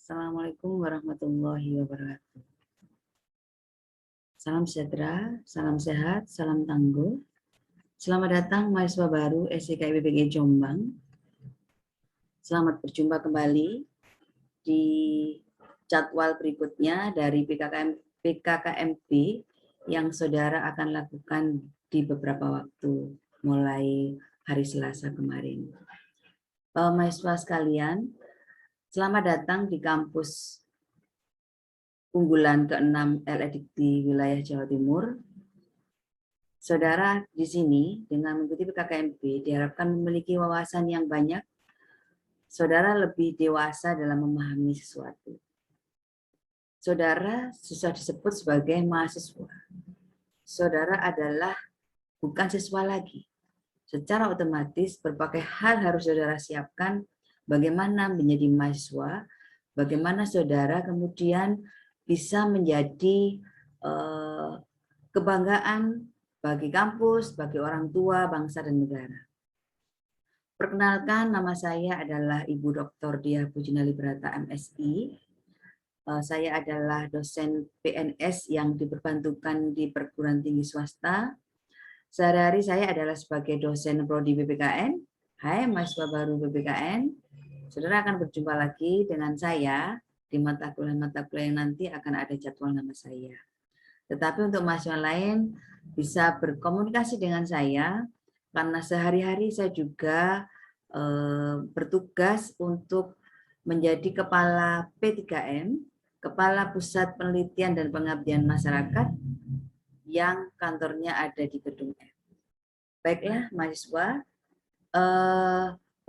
Assalamualaikum warahmatullahi wabarakatuh. Salam sejahtera, salam sehat, salam tangguh. Selamat datang mahasiswa baru SIKIP BPG Jombang. Selamat berjumpa kembali di jadwal berikutnya dari PKKMB yang saudara akan lakukan di beberapa waktu mulai hari Selasa kemarin. Mahasiswa sekalian, selamat datang di kampus unggulan ke-6 LEDIKTI wilayah Jawa Timur. Saudara di sini dengan mengikuti PKKMB diharapkan memiliki wawasan yang banyak. Saudara lebih dewasa dalam memahami sesuatu. Saudara susah disebut sebagai mahasiswa. Saudara adalah bukan siswa lagi. Secara otomatis berbagai hal harus saudara siapkan bagaimana menjadi mahasiswa, bagaimana saudara kemudian bisa menjadi kebanggaan bagi kampus, bagi orang tua, bangsa, dan negara. Perkenalkan, nama saya adalah Ibu Dr. Diah Pujinali Brata, MSI. Saya adalah dosen PNS yang diperbantukan di perguruan tinggi swasta. Sehari-hari saya adalah sebagai dosen prodi BPKN. Hai mahasiswa baru BPKN. Saudara akan berjumpa lagi dengan saya di mata kuliah yang nanti akan ada jadwal nama saya. Tetapi untuk mahasiswa lain bisa berkomunikasi dengan saya karena sehari-hari saya juga bertugas untuk menjadi kepala P3M, Kepala Pusat Penelitian dan Pengabdian Masyarakat yang kantornya ada di Gedung F. Baiklah mahasiswa,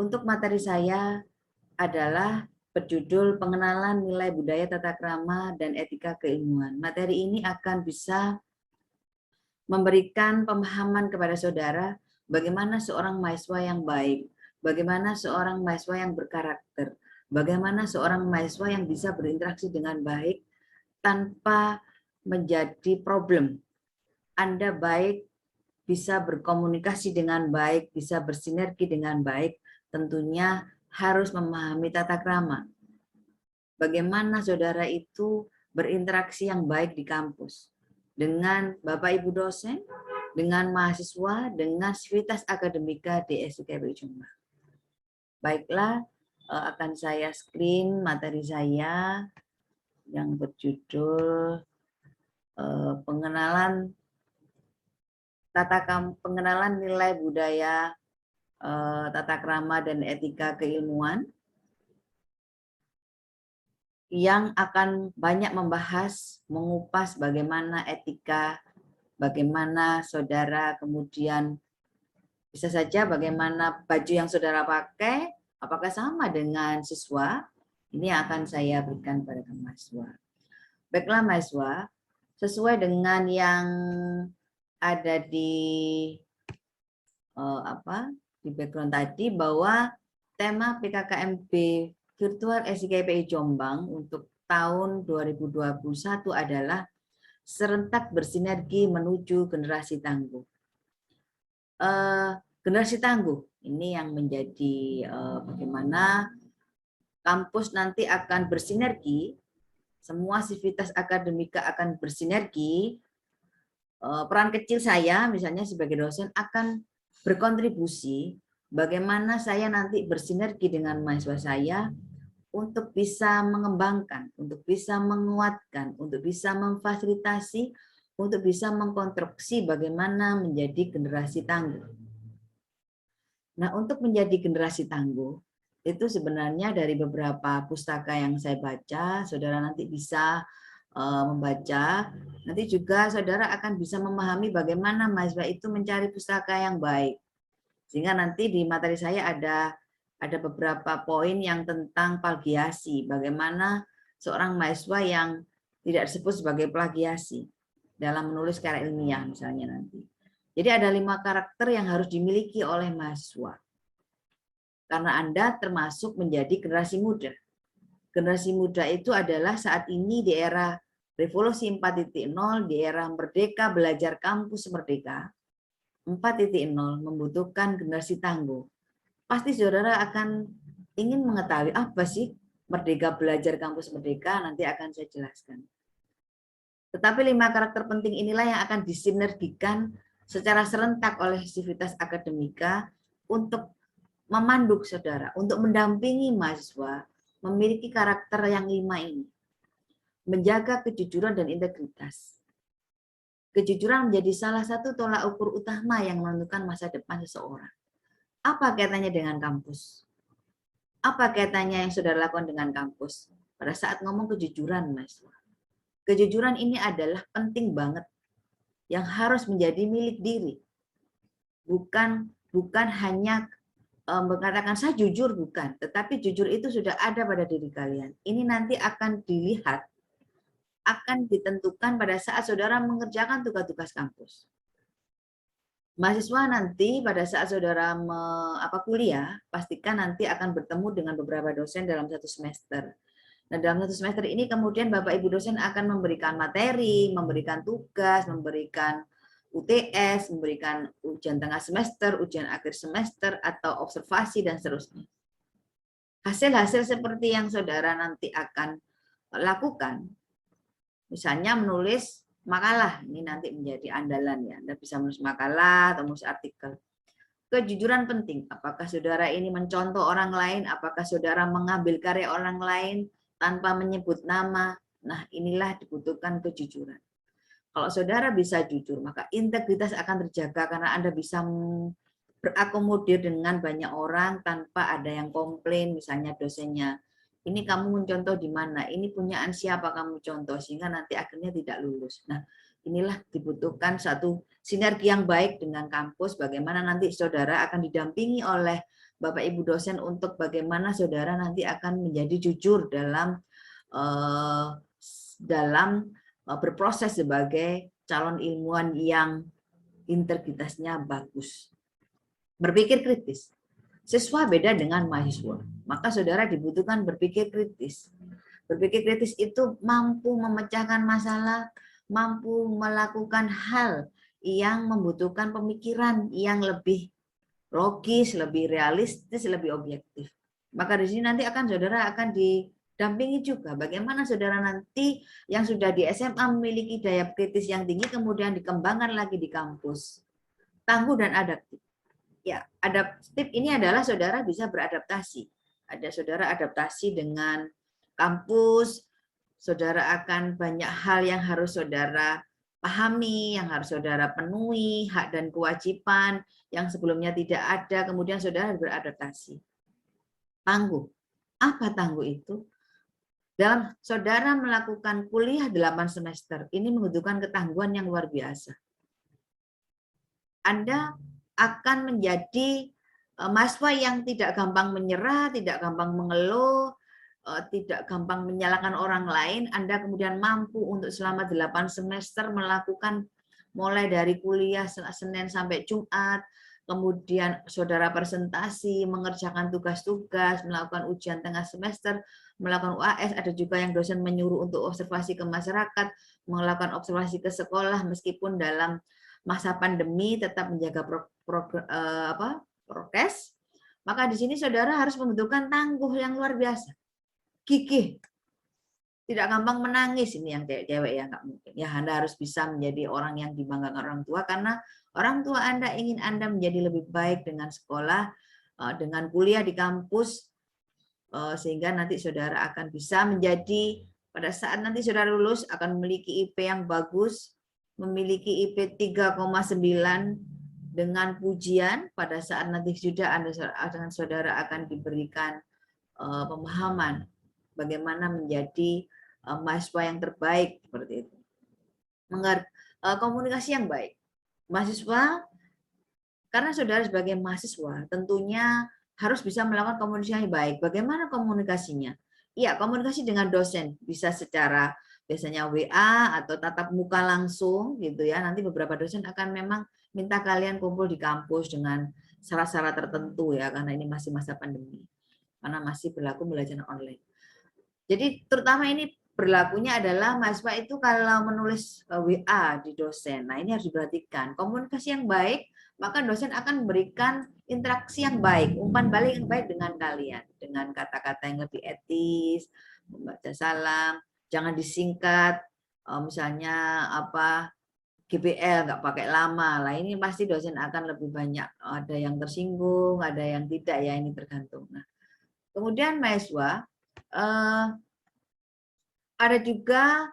untuk materi saya adalah berjudul Pengenalan Nilai Budaya Tata Krama dan Etika Keilmuan. Materi ini akan bisa memberikan pemahaman kepada saudara bagaimana seorang mahasiswa yang baik, bagaimana seorang mahasiswa yang berkarakter, bagaimana seorang mahasiswa yang bisa berinteraksi dengan baik tanpa menjadi problem. Anda baik, bisa berkomunikasi dengan baik, bisa bersinergi dengan baik, tentunya harus memahami tata krama. Bagaimana saudara itu berinteraksi yang baik di kampus dengan Bapak Ibu dosen, dengan mahasiswa, dengan sivitas akademika di SIKIP Jombang. Baiklah, akan saya screen materi saya yang berjudul pengenalan nilai budaya tata krama dan etika keilmuan, yang akan banyak membahas, mengupas bagaimana etika, bagaimana saudara kemudian bisa saja bagaimana baju yang saudara pakai, apakah sama dengan siswa, ini akan saya berikan pada mahasiswa. Baiklah mahasiswa, sesuai dengan yang ada di di background tadi, bahwa tema PKKMB Virtual SIKIP Jombang untuk tahun 2021 adalah serentak bersinergi menuju generasi tangguh. Generasi tangguh ini yang menjadi bagaimana kampus nanti akan bersinergi, semua sivitas akademika akan bersinergi. Peran kecil saya misalnya sebagai dosen akan berkontribusi bagaimana saya nanti bersinergi dengan mahasiswa saya untuk bisa mengembangkan, untuk bisa menguatkan, untuk bisa memfasilitasi, untuk bisa mengkonstruksi bagaimana menjadi generasi tangguh. Nah, untuk menjadi generasi tangguh, itu sebenarnya dari beberapa pustaka yang saya baca, saudara nanti bisa membaca, nanti juga saudara akan bisa memahami bagaimana mahasiswa itu mencari pustaka yang baik. Sehingga nanti di materi saya ada beberapa poin yang tentang plagiasi, bagaimana seorang mahasiswa yang tidak disebut sebagai plagiasi dalam menulis karya ilmiah misalnya nanti. Jadi ada 5 karakter yang harus dimiliki oleh mahasiswa. Karena Anda termasuk menjadi generasi muda. Generasi muda itu adalah saat ini di era revolusi 4.0, di era merdeka belajar kampus merdeka, 4.0 membutuhkan generasi tangguh. Pasti saudara akan ingin mengetahui apa sih Merdeka Belajar Kampus Merdeka, nanti akan saya jelaskan. Tetapi 5 karakter penting inilah yang akan disinergikan secara serentak oleh Sivitas Akademika untuk memanduk saudara, untuk mendampingi mahasiswa memiliki karakter yang 5 ini. Menjaga kejujuran dan integritas. Kejujuran menjadi salah satu tolak ukur utama yang menentukan masa depan seseorang. Apa kaitannya dengan kampus? Apa kaitannya yang saudara lakukan dengan kampus? Pada saat ngomong kejujuran, mahasiswa. Kejujuran ini adalah penting banget yang harus menjadi milik diri. Bukan hanya mengatakan saya jujur, bukan, tetapi jujur itu sudah ada pada diri kalian. Ini nanti akan dilihat, akan ditentukan pada saat saudara mengerjakan tugas-tugas kampus. Mahasiswa nanti pada saat saudara kuliah, pastikan nanti akan bertemu dengan beberapa dosen dalam satu semester. Nah, dalam satu semester ini kemudian Bapak Ibu dosen akan memberikan materi, memberikan tugas, memberikan UTS, memberikan ujian tengah semester, ujian akhir semester, atau observasi, dan seterusnya. Hasil-hasil seperti yang saudara nanti akan lakukan, misalnya menulis makalah, ini nanti menjadi andalan ya, Anda bisa menulis makalah atau menulis artikel. Kejujuran penting, apakah saudara ini mencontoh orang lain, apakah saudara mengambil karya orang lain, tanpa menyebut nama. Nah, inilah dibutuhkan kejujuran. Kalau saudara bisa jujur, maka integritas akan terjaga karena Anda bisa berakomodir dengan banyak orang tanpa ada yang komplain, misalnya dosennya. Ini kamu mencontoh di mana? Ini punyaan siapa kamu contoh, sehingga nanti akhirnya tidak lulus. Nah, inilah dibutuhkan satu sinergi yang baik dengan kampus, bagaimana nanti saudara akan didampingi oleh Bapak Ibu dosen untuk bagaimana saudara nanti akan menjadi jujur dalam berproses sebagai calon ilmuwan yang integritasnya bagus. Berpikir kritis. Siswa beda dengan mahasiswa. Maka saudara dibutuhkan berpikir kritis. Berpikir kritis itu mampu memecahkan masalah, mampu melakukan hal yang membutuhkan pemikiran yang lebih logis, lebih realistis, lebih objektif. Maka di sini nanti saudara akan didampingi juga bagaimana saudara nanti yang sudah di SMA memiliki daya kritis yang tinggi kemudian dikembangkan lagi di kampus. Tangguh dan adaptif. Ya, adaptif ini adalah saudara bisa beradaptasi. Ada saudara adaptasi dengan kampus, saudara akan banyak hal yang harus saudara pahami, yang harus saudara penuhi, hak dan kewajiban yang sebelumnya tidak ada, kemudian saudara beradaptasi. Tangguh. Apa tangguh itu? Dalam saudara melakukan kuliah 8 semester, ini membutuhkan ketangguhan yang luar biasa. Anda akan menjadi mahasiswa yang tidak gampang menyerah, tidak gampang mengeluh, tidak gampang menyalahkan orang lain. Anda kemudian mampu untuk selama 8 semester melakukan mulai dari kuliah Senin sampai Jumat, kemudian saudara presentasi, mengerjakan tugas-tugas, melakukan ujian tengah semester, melakukan UAS, ada juga yang dosen menyuruh untuk observasi ke masyarakat, melakukan observasi ke sekolah, meskipun dalam masa pandemi tetap menjaga prokes, maka di sini saudara harus membutuhkan tangguh yang luar biasa, gigih, tidak gampang menangis. Ini yang cewek ya, nggak mungkin ya. Anda harus bisa menjadi orang yang dibanggakan orang tua, karena orang tua Anda ingin Anda menjadi lebih baik dengan sekolah, dengan kuliah di kampus, sehingga nanti saudara akan bisa menjadi, pada saat nanti saudara lulus akan memiliki IP yang bagus, memiliki IP 3,9 dengan pujian. Pada saat nanti sudah Anda dengan saudara akan diberikan pemahaman bagaimana menjadi mahasiswa yang terbaik, seperti itu. Komunikasi yang baik. Mahasiswa, karena saudara sebagai mahasiswa tentunya harus bisa melakukan komunikasi yang baik. Bagaimana komunikasinya? Iya, komunikasi dengan dosen bisa secara biasanya WA atau tatap muka langsung gitu ya. Nanti beberapa dosen akan memang minta kalian kumpul di kampus dengan syarat-syarat tertentu ya, karena ini masih masa pandemi. Karena masih berlaku pembelajaran online. Jadi terutama ini berlakunya adalah mahasiswa itu kalau menulis WA di dosen. Nah, ini harus diperhatikan. Komunikasi yang baik maka dosen akan memberikan interaksi yang baik, umpan balik yang baik dengan kalian, dengan kata-kata yang lebih etis, membaca salam, jangan disingkat, misalnya apa GBL nggak pakai lama lah, ini pasti dosen akan lebih banyak, ada yang tersinggung, ada yang tidak, ya ini tergantung. Nah, kemudian mahasiswa ada juga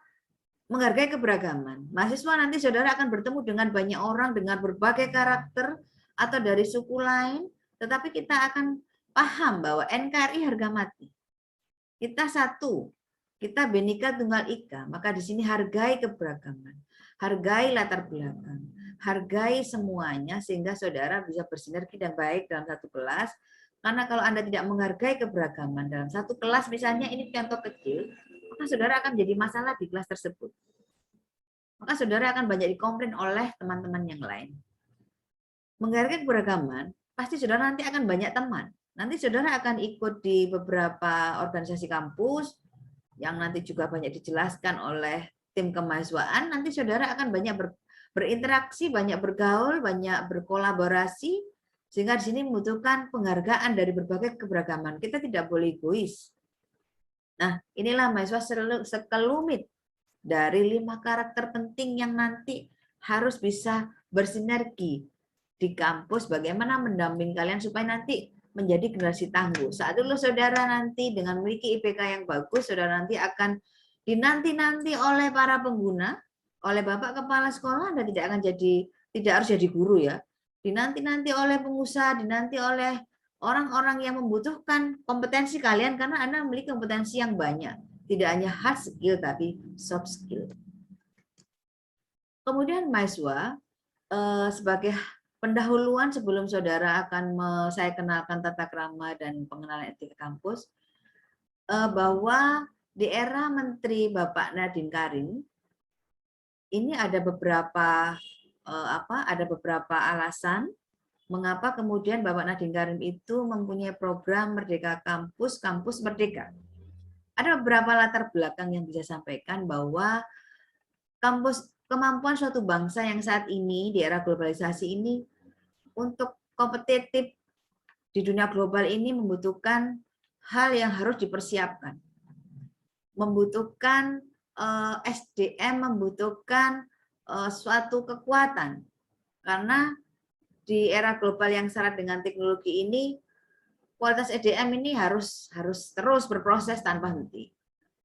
menghargai keberagaman. Mahasiswa nanti saudara akan bertemu dengan banyak orang dengan berbagai karakter atau dari suku lain, tetapi kita akan paham bahwa NKRI harga mati. Kita satu, kita Bhinneka Tunggal Ika, maka di sini hargai keberagaman, hargai latar belakang, hargai semuanya sehingga saudara bisa bersinergi dan baik dalam satu kelas. Karena kalau Anda tidak menghargai keberagaman dalam satu kelas, misalnya ini contoh kecil, maka saudara akan jadi masalah di kelas tersebut. Maka saudara akan banyak dikomplain oleh teman-teman yang lain. Menghargai keberagaman, pasti saudara nanti akan banyak teman. Nanti saudara akan ikut di beberapa organisasi kampus, yang nanti juga banyak dijelaskan oleh tim kemahasiswaan, nanti saudara akan banyak berinteraksi, banyak bergaul, banyak berkolaborasi, sehingga di sini membutuhkan penghargaan dari berbagai keberagaman. Kita tidak boleh egois. Nah, inilah mahasiswa sekelumit dari 5 karakter penting yang nanti harus bisa bersinergi di kampus, bagaimana mendampingi kalian supaya nanti menjadi generasi tangguh. Saat dulu saudara nanti dengan memiliki IPK yang bagus, saudara nanti akan dinanti-nanti oleh para pengguna, oleh Bapak Kepala Sekolah, Anda tidak akan tidak harus jadi guru ya, dinanti-nanti oleh pengusaha, dinanti oleh orang-orang yang membutuhkan kompetensi kalian karena Anda memiliki kompetensi yang banyak. Tidak hanya hard skill, tapi soft skill. Kemudian mahasiswa, sebagai pendahuluan sebelum saudara akan saya kenalkan tata krama dan pengenalan etika kampus, bahwa di era Menteri Bapak Nadiem Karim, ini ada beberapa alasan mengapa kemudian Bapak Nadiem Karim itu mempunyai program Merdeka Kampus, Kampus Merdeka. Ada beberapa latar belakang yang bisa sampaikan bahwa kemampuan suatu bangsa yang saat ini di era globalisasi ini untuk kompetitif di dunia global ini membutuhkan hal yang harus dipersiapkan. Membutuhkan SDM, membutuhkan suatu kekuatan. Karena di era global yang syarat dengan teknologi ini, kualitas SDM ini harus terus berproses tanpa henti.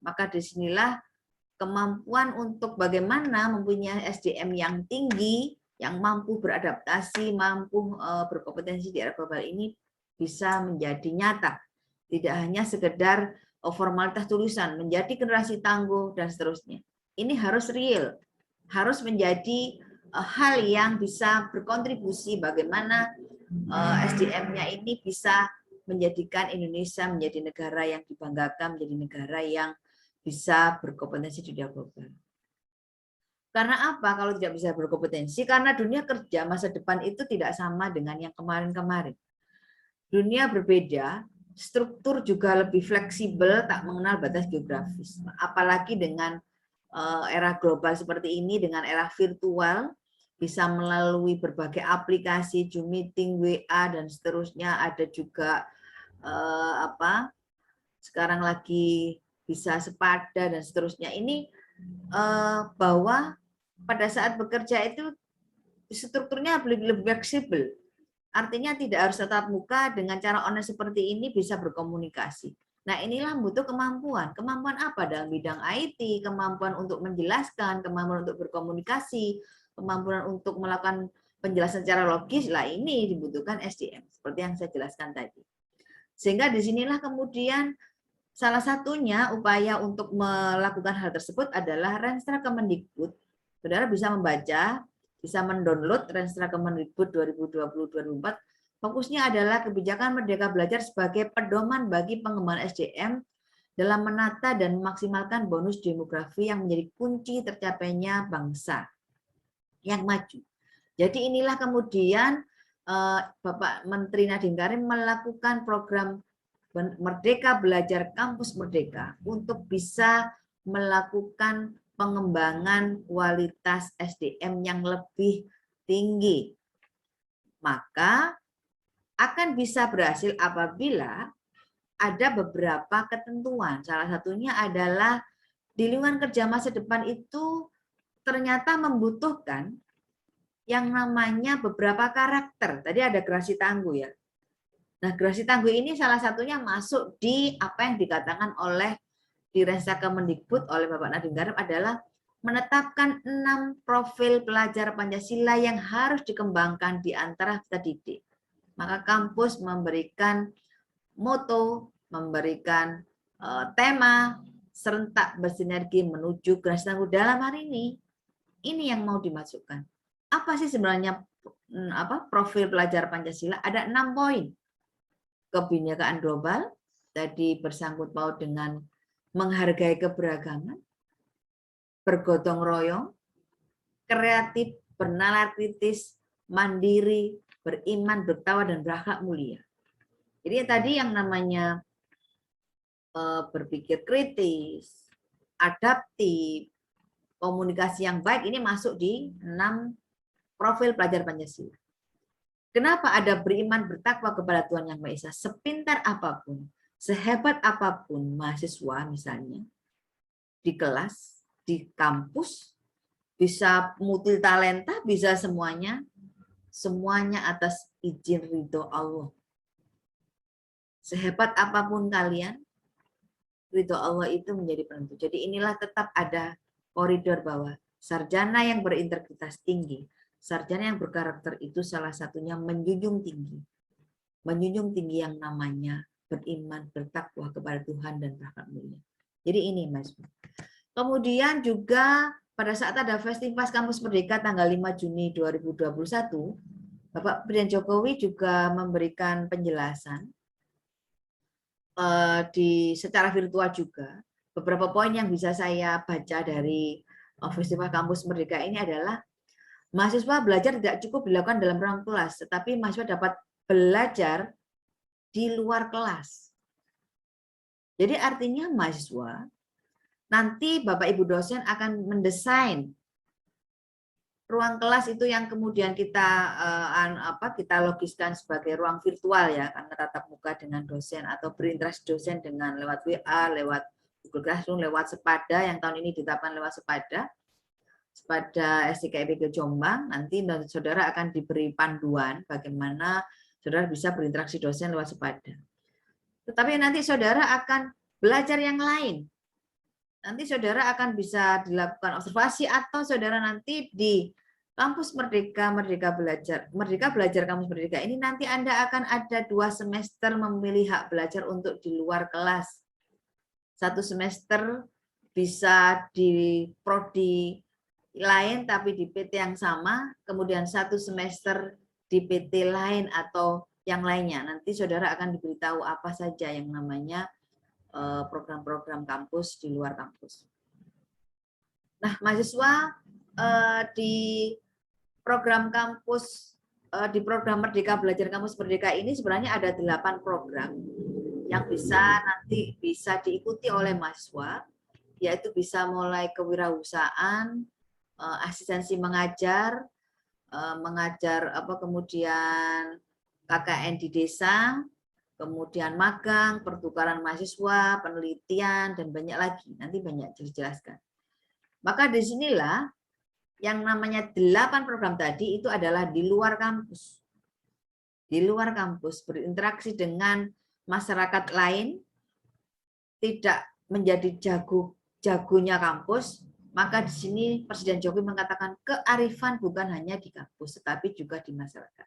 Maka disinilah kemampuan untuk bagaimana mempunyai SDM yang tinggi, yang mampu beradaptasi, mampu berkompetensi di era global ini bisa menjadi nyata. Tidak hanya sekedar formalitas tulisan, menjadi generasi tangguh dan seterusnya. Ini harus real, harus menjadi hal yang bisa berkontribusi bagaimana SDM-nya ini bisa menjadikan Indonesia menjadi negara yang dibanggakan, menjadi negara yang bisa berkompetensi di dunia global. Karena apa kalau tidak bisa berkompetensi? Karena dunia kerja masa depan itu tidak sama dengan yang kemarin-kemarin. Dunia berbeda, struktur juga lebih fleksibel, tak mengenal batas geografis. Apalagi dengan era global seperti ini, dengan era virtual, bisa melalui berbagai aplikasi, Zoom meeting, WA, dan seterusnya. Ada juga sekarang lagi bisa sepada dan seterusnya. Ini bahwa pada saat bekerja itu strukturnya lebih fleksibel. Artinya tidak harus tatap muka, dengan cara online seperti ini bisa berkomunikasi. Nah, inilah butuh kemampuan. Kemampuan apa dalam bidang IT? Kemampuan untuk menjelaskan, kemampuan untuk berkomunikasi, kemampuan untuk melakukan penjelasan secara logis. Lah ini dibutuhkan SDM, seperti yang saya jelaskan tadi. Sehingga disinilah kemudian salah satunya upaya untuk melakukan hal tersebut adalah Renstra Kemendikbud. Saudara bisa membaca, bisa mendownload Renstra Kemendikbud 2020-2024. Fokusnya adalah kebijakan Merdeka Belajar sebagai pedoman bagi pengembangan SDM dalam menata dan memaksimalkan bonus demografi yang menjadi kunci tercapainya bangsa yang maju. Jadi inilah kemudian Bapak Menteri Nadiem Karim melakukan program Merdeka Belajar Kampus Merdeka untuk bisa melakukan pengembangan kualitas SDM yang lebih tinggi. Maka akan bisa berhasil apabila ada beberapa ketentuan. Salah satunya adalah di lingkungan kerja masa depan itu ternyata membutuhkan yang namanya beberapa karakter. Tadi ada gerasi tangguh ya. Nah, gerasi tangguh ini salah satunya masuk di apa yang dikatakan oleh di Rensa Kemendikbud oleh Bapak Nadiem Makarim adalah menetapkan 6 profil pelajar Pancasila yang harus dikembangkan di antara peserta didik. Maka kampus memberikan moto, memberikan tema serentak bersinergi menuju gerasi tangguh dalam hari ini. Ini yang mau dimasukkan. Apa sih sebenarnya profil pelajar Pancasila? Ada 6 poin. Kebinekaan global, tadi bersangkut paut dengan menghargai keberagaman, bergotong royong, kreatif, bernalar kritis, mandiri, beriman, bertakwa, dan berakhlak mulia. Jadi tadi yang namanya berpikir kritis, adaptif, komunikasi yang baik, ini masuk di 6 profil pelajar Pancasila. Kenapa ada beriman bertakwa kepada Tuhan Yang Maha Esa? Sepintar apapun, sehebat apapun mahasiswa misalnya, di kelas, di kampus, bisa multi talenta, bisa semuanya atas izin ridho Allah. Sehebat apapun kalian, ridho Allah itu menjadi penentu. Jadi inilah tetap ada koridor bahwa sarjana yang berintegritas tinggi, sarjana yang berkarakter itu salah satunya menjunjung tinggi yang namanya beriman, bertakwa kepada Tuhan dan berakhlak mulia. Jadi ini Mas. Kemudian juga pada saat ada Festivas Kampus Merdeka tanggal 5 Juni 2021, Bapak Presiden Jokowi juga memberikan penjelasan secara virtual juga. Beberapa poin yang bisa saya baca dari Festival Kampus Merdeka ini adalah mahasiswa belajar tidak cukup dilakukan dalam ruang kelas, tetapi mahasiswa dapat belajar di luar kelas. Jadi artinya mahasiswa, nanti Bapak Ibu dosen akan mendesain ruang kelas itu yang kemudian kita logiskan sebagai ruang virtual ya, karena tatap muka dengan dosen atau berinteraksi dosen dengan lewat WA, lewat Google Classroom, lewat Sepada yang tahun ini ditetapkan lewat Sepada STKIPG Jombang. Nanti saudara akan diberi panduan bagaimana saudara bisa berinteraksi dosen lewat Sepada. Tetapi nanti saudara akan belajar yang lain. Nanti saudara akan bisa dilakukan observasi atau saudara nanti di Kampus Merdeka Belajar Kampus Merdeka ini nanti Anda akan ada 2 semester memilih hak belajar untuk di luar kelas. 1 semester bisa di prodi lain tapi di PT yang sama, kemudian 1 semester di PT lain atau yang lainnya. Nanti saudara akan diberitahu apa saja yang namanya program-program kampus di luar kampus. Nah, mahasiswa di program kampus di program Merdeka Belajar Kampus Merdeka ini sebenarnya ada 8 program yang nanti bisa diikuti oleh mahasiswa, yaitu bisa mulai kewirausahaan, asistensi mengajar, kemudian KKN di desa, kemudian magang, pertukaran mahasiswa, penelitian, dan banyak lagi. Nanti banyak dijelaskan. Maka disinilah yang namanya 8 program tadi itu adalah di luar kampus. Di luar kampus berinteraksi dengan masyarakat lain, tidak menjadi jagonya kampus. Maka di sini Presiden Jokowi mengatakan kearifan bukan hanya di kampus, tetapi juga di masyarakat.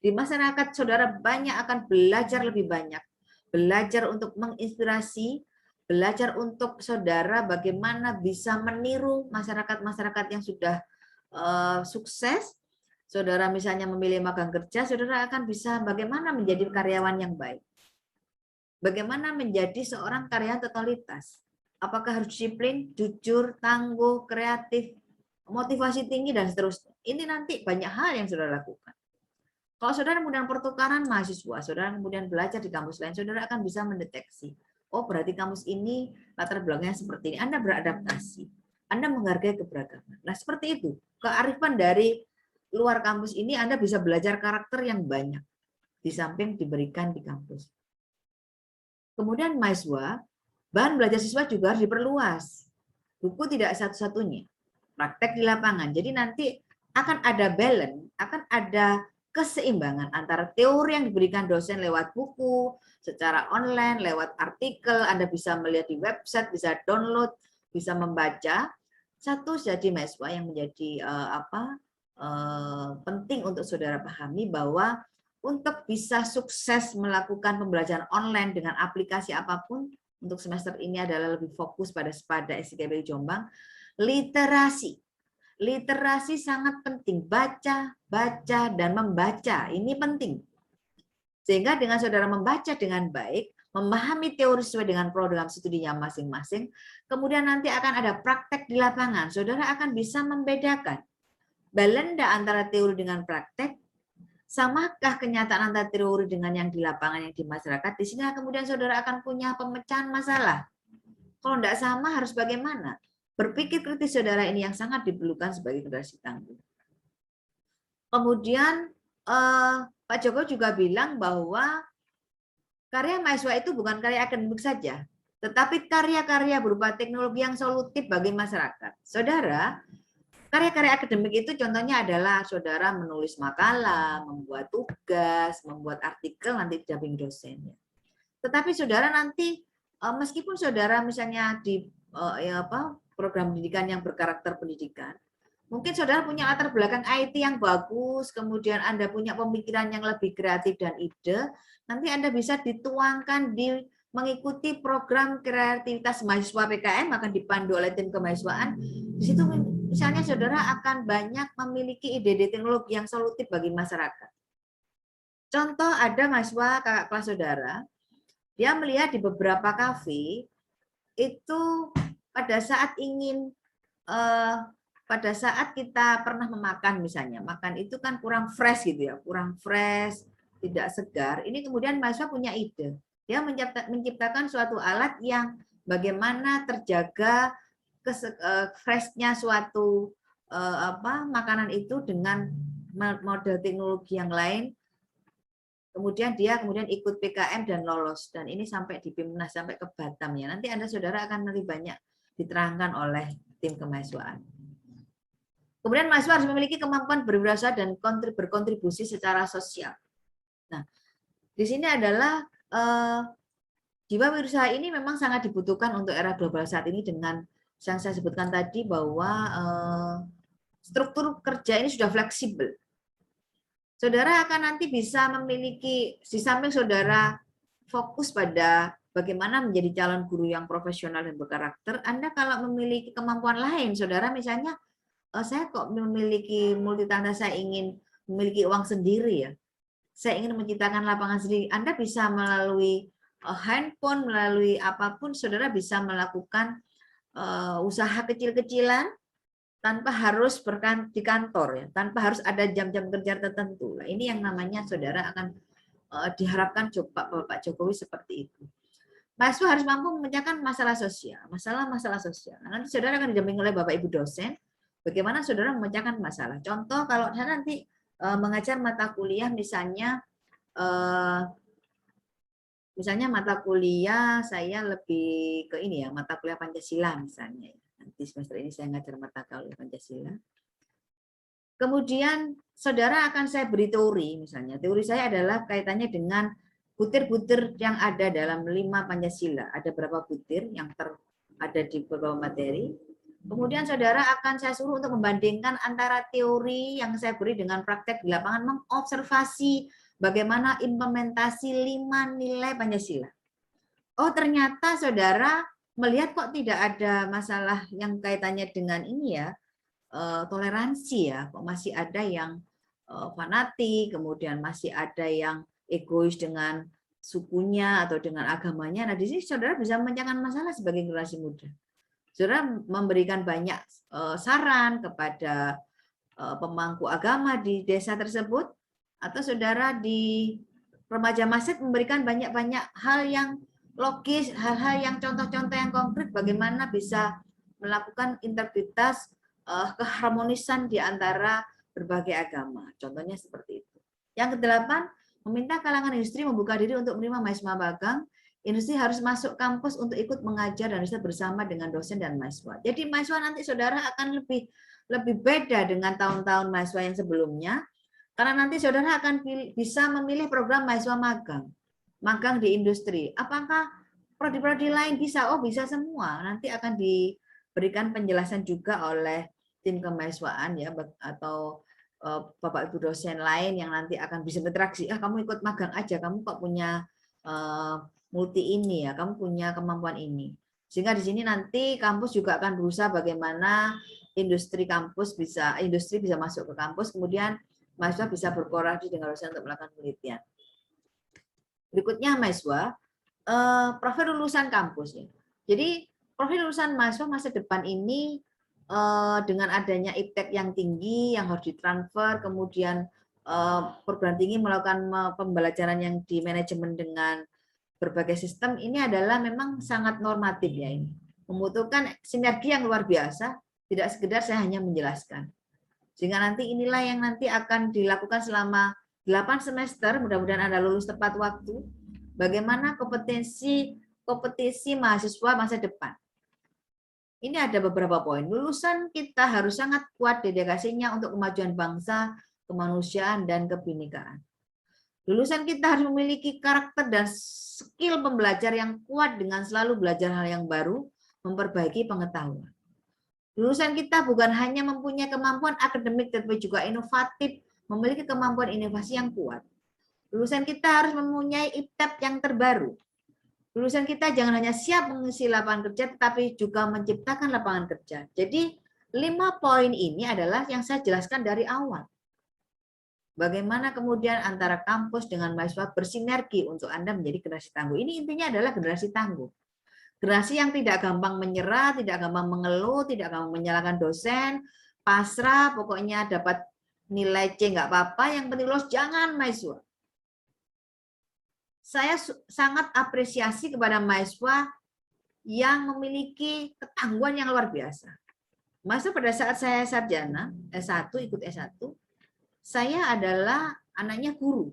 Di masyarakat saudara banyak akan belajar lebih banyak. Belajar untuk menginspirasi, belajar untuk saudara bagaimana bisa meniru masyarakat-masyarakat yang sudah sukses. Saudara misalnya memilih magang kerja, saudara akan bisa bagaimana menjadi karyawan yang baik. Bagaimana menjadi seorang karyawan totalitas. Apakah harus disiplin, jujur, tangguh, kreatif, motivasi tinggi, dan seterusnya. Ini nanti banyak hal yang saudara lakukan. Kalau saudara kemudian pertukaran mahasiswa, saudara kemudian belajar di kampus lain, saudara akan bisa mendeteksi. Oh, berarti kampus ini latar belakangnya seperti ini. Anda beradaptasi. Anda menghargai keberagaman. Nah, seperti itu. Kearifan dari luar kampus ini Anda bisa belajar karakter yang banyak, di samping diberikan di kampus. Kemudian mahasiswa, bahan belajar siswa juga harus diperluas. Buku tidak satu-satunya, praktek di lapangan. Jadi nanti akan ada balance, akan ada keseimbangan antara teori yang diberikan dosen lewat buku, secara online, lewat artikel, Anda bisa melihat di website, bisa download, bisa membaca. Satu jadi mahasiswa yang menjadi penting untuk saudara pahami bahwa untuk bisa sukses melakukan pembelajaran online dengan aplikasi apapun, untuk semester ini adalah lebih fokus pada SIKPI Jombang, literasi. Literasi sangat penting, baca, dan membaca, ini penting. Sehingga dengan saudara membaca dengan baik, memahami teori sesuai dengan program studinya masing-masing, kemudian nanti akan ada praktek di lapangan. Saudara akan bisa membedakan balenda antara teori dengan praktek. Samakah kenyataan antara teori dengan yang di lapangan, yang di masyarakat? Di sini kemudian saudara akan punya pemecahan masalah. Kalau tidak sama harus bagaimana? Berpikir kritis saudara ini yang sangat diperlukan sebagai generasi tangguh. Kemudian Pak Joko juga bilang bahwa karya mahasiswa itu bukan karya akademik saja, tetapi karya-karya berupa teknologi yang solutif bagi masyarakat. Saudara, karya-karya akademik itu contohnya adalah saudara menulis makalah, membuat tugas, membuat artikel, nanti didampingi dosennya. Tetapi saudara nanti, meskipun saudara misalnya di program pendidikan yang berkarakter pendidikan, mungkin saudara punya latar belakang IT yang bagus, kemudian Anda punya pemikiran yang lebih kreatif dan ide, nanti Anda bisa dituangkan di mengikuti program kreativitas mahasiswa PKM, akan dipandu oleh tim kemahasiswaan. Di situ misalnya saudara akan banyak memiliki ide-ide teknologi yang solutif bagi masyarakat. Contoh, ada mahasiswa kakak kelas saudara, dia melihat di beberapa kafe itu pada saat ingin pada saat kita pernah memakan misalnya, makan itu kan kurang fresh gitu ya, kurang fresh, tidak segar. Ini kemudian mahasiswa punya ide. Dia menciptakan suatu alat yang bagaimana terjaga freshnya suatu makanan itu dengan model teknologi yang lain. Kemudian dia ikut PKM dan lolos, dan ini sampai di PIMNAS, sampai ke Batam ya. Nanti Anda saudara akan lebih banyak diterangkan oleh tim kemahasiswaan. Kemudian mahasiswa harus memiliki kemampuan berwirausaha dan berkontribusi secara sosial. Nah, di sini adalah jiwa wirausaha ini memang sangat dibutuhkan untuk era global saat ini, dengan yang saya sebutkan tadi bahwa struktur kerja ini sudah fleksibel. Saudara akan nanti bisa memiliki, di samping saudara fokus pada bagaimana menjadi calon guru yang profesional dan berkarakter, Anda kalau memiliki kemampuan lain, saudara misalnya, saya kok memiliki multitalenta, saya ingin memiliki uang sendiri ya, saya ingin menciptakan lapangan sendiri, Anda bisa melalui handphone, melalui apapun, saudara bisa melakukan usaha kecil-kecilan, tanpa harus di kantor ya, tanpa harus ada jam-jam kerja tertentu. Nah, ini yang namanya saudara akan diharapkan Bapak Jokowi seperti itu. Mahasiswa harus mampu memecahkan masalah sosial, masalah-masalah sosial. Nah, nanti saudara akan didampingi oleh Bapak Ibu dosen, bagaimana saudara memecahkan masalah. Contoh, kalau saya nanti mengajar mata kuliah misalnya mata kuliah saya lebih ke ini ya, mata kuliah Pancasila misalnya. Nanti semester ini saya ngajar mata kuliah Pancasila. Kemudian saudara akan saya beri teori, misalnya teori saya adalah kaitannya dengan butir-butir yang ada dalam 5 Pancasila. Ada berapa butir yang ada di beberapa materi. Kemudian saudara akan saya suruh untuk membandingkan antara teori yang saya beri dengan praktek di lapangan, mengobservasi bagaimana implementasi 5 nilai Pancasila. Oh, ternyata saudara melihat kok tidak ada masalah yang kaitannya dengan ini ya, toleransi ya, kok masih ada yang fanatik, kemudian masih ada yang egois dengan sukunya atau dengan agamanya. Nah, di sini saudara bisa memecahkan masalah sebagai generasi muda. Saudara memberikan banyak saran kepada pemangku agama di desa tersebut, atau saudara di remaja masjid memberikan banyak-banyak hal yang logis, hal-hal yang contoh-contoh yang konkret bagaimana bisa melakukan integritas keharmonisan di antara berbagai agama. Contohnya seperti itu. Yang kedelapan, meminta kalangan industri membuka diri untuk menerima mahasiswa magang. Industri harus masuk kampus untuk ikut mengajar dan riset bersama dengan dosen dan mahasiswa. Jadi mahasiswa nanti saudara akan lebih beda dengan tahun-tahun mahasiswa yang sebelumnya, karena nanti saudara akan bisa memilih program mahasiswa magang di industri. Apakah prodi-prodi lain bisa? Oh, bisa semua. Nanti akan diberikan penjelasan juga oleh tim kemahasiswaan ya, atau Bapak Ibu dosen lain yang nanti akan bisa berinteraksi. Kamu ikut magang aja, kamu kok punya multi ini ya, kamu punya kemampuan ini. Sehingga di sini nanti kampus juga akan berusaha bagaimana industri bisa masuk ke kampus, kemudian mahasiswa bisa berkolaborasi dengan dosen untuk melakukan penelitian. Berikutnya mahasiswa, profil lulusan kampus ya. Jadi profil lulusan mahasiswa masa depan ini dengan adanya iptek yang tinggi yang harus ditransfer, kemudian perguruan tinggi melakukan pembelajaran yang di manajemen dengan berbagai sistem, ini adalah memang sangat normatif ya ini. Membutuhkan sinergi yang luar biasa, tidak sekedar saya hanya menjelaskan. Sehingga nanti inilah yang nanti akan dilakukan selama 8 semester, mudah-mudahan Anda lulus tepat waktu. Bagaimana kompetisi mahasiswa masa depan. Ini ada beberapa poin. Lulusan kita harus sangat kuat dedikasinya untuk kemajuan bangsa, kemanusiaan, dan kebinekaan. Lulusan kita harus memiliki karakter dan skill pembelajar yang kuat dengan selalu belajar hal yang baru, memperbaiki pengetahuan. Lulusan kita bukan hanya mempunyai kemampuan akademik, tetapi juga inovatif, memiliki kemampuan inovasi yang kuat. Lulusan kita harus mempunyai iptek yang terbaru. Lulusan kita jangan hanya siap mengisi lapangan kerja, tetapi juga menciptakan lapangan kerja. Jadi 5 poin ini adalah yang saya jelaskan dari awal. Bagaimana kemudian antara kampus dengan mahasiswa bersinergi untuk Anda menjadi generasi tangguh. Ini intinya adalah generasi tangguh. Generasi yang tidak gampang menyerah, tidak gampang mengeluh, tidak gampang menyalahkan dosen, pasrah, pokoknya dapat nilai C nggak apa-apa, yang penting lulus, jangan mahasiswa. Saya sangat apresiasi kepada mahasiswa yang memiliki ketangguhan yang luar biasa. Masa pada saat saya sarjana, S1, ikut S1, saya adalah anaknya guru.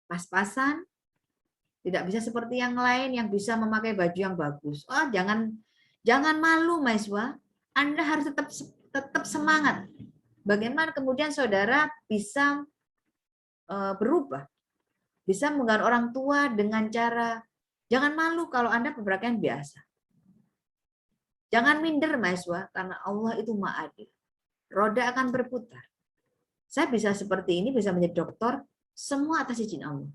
Pas-pasan, tidak bisa seperti yang lain yang bisa memakai baju yang bagus. Oh, jangan malu mahasiswa. Anda harus tetap semangat. Bagaimana kemudian saudara bisa berubah? Bisa mengganti orang tua dengan cara jangan malu kalau Anda berpakaian biasa. Jangan minder mahasiswa karena Allah itu Maha Adil. Roda akan berputar. Saya bisa seperti ini, bisa menjadi dokter, semua atas izin Allah.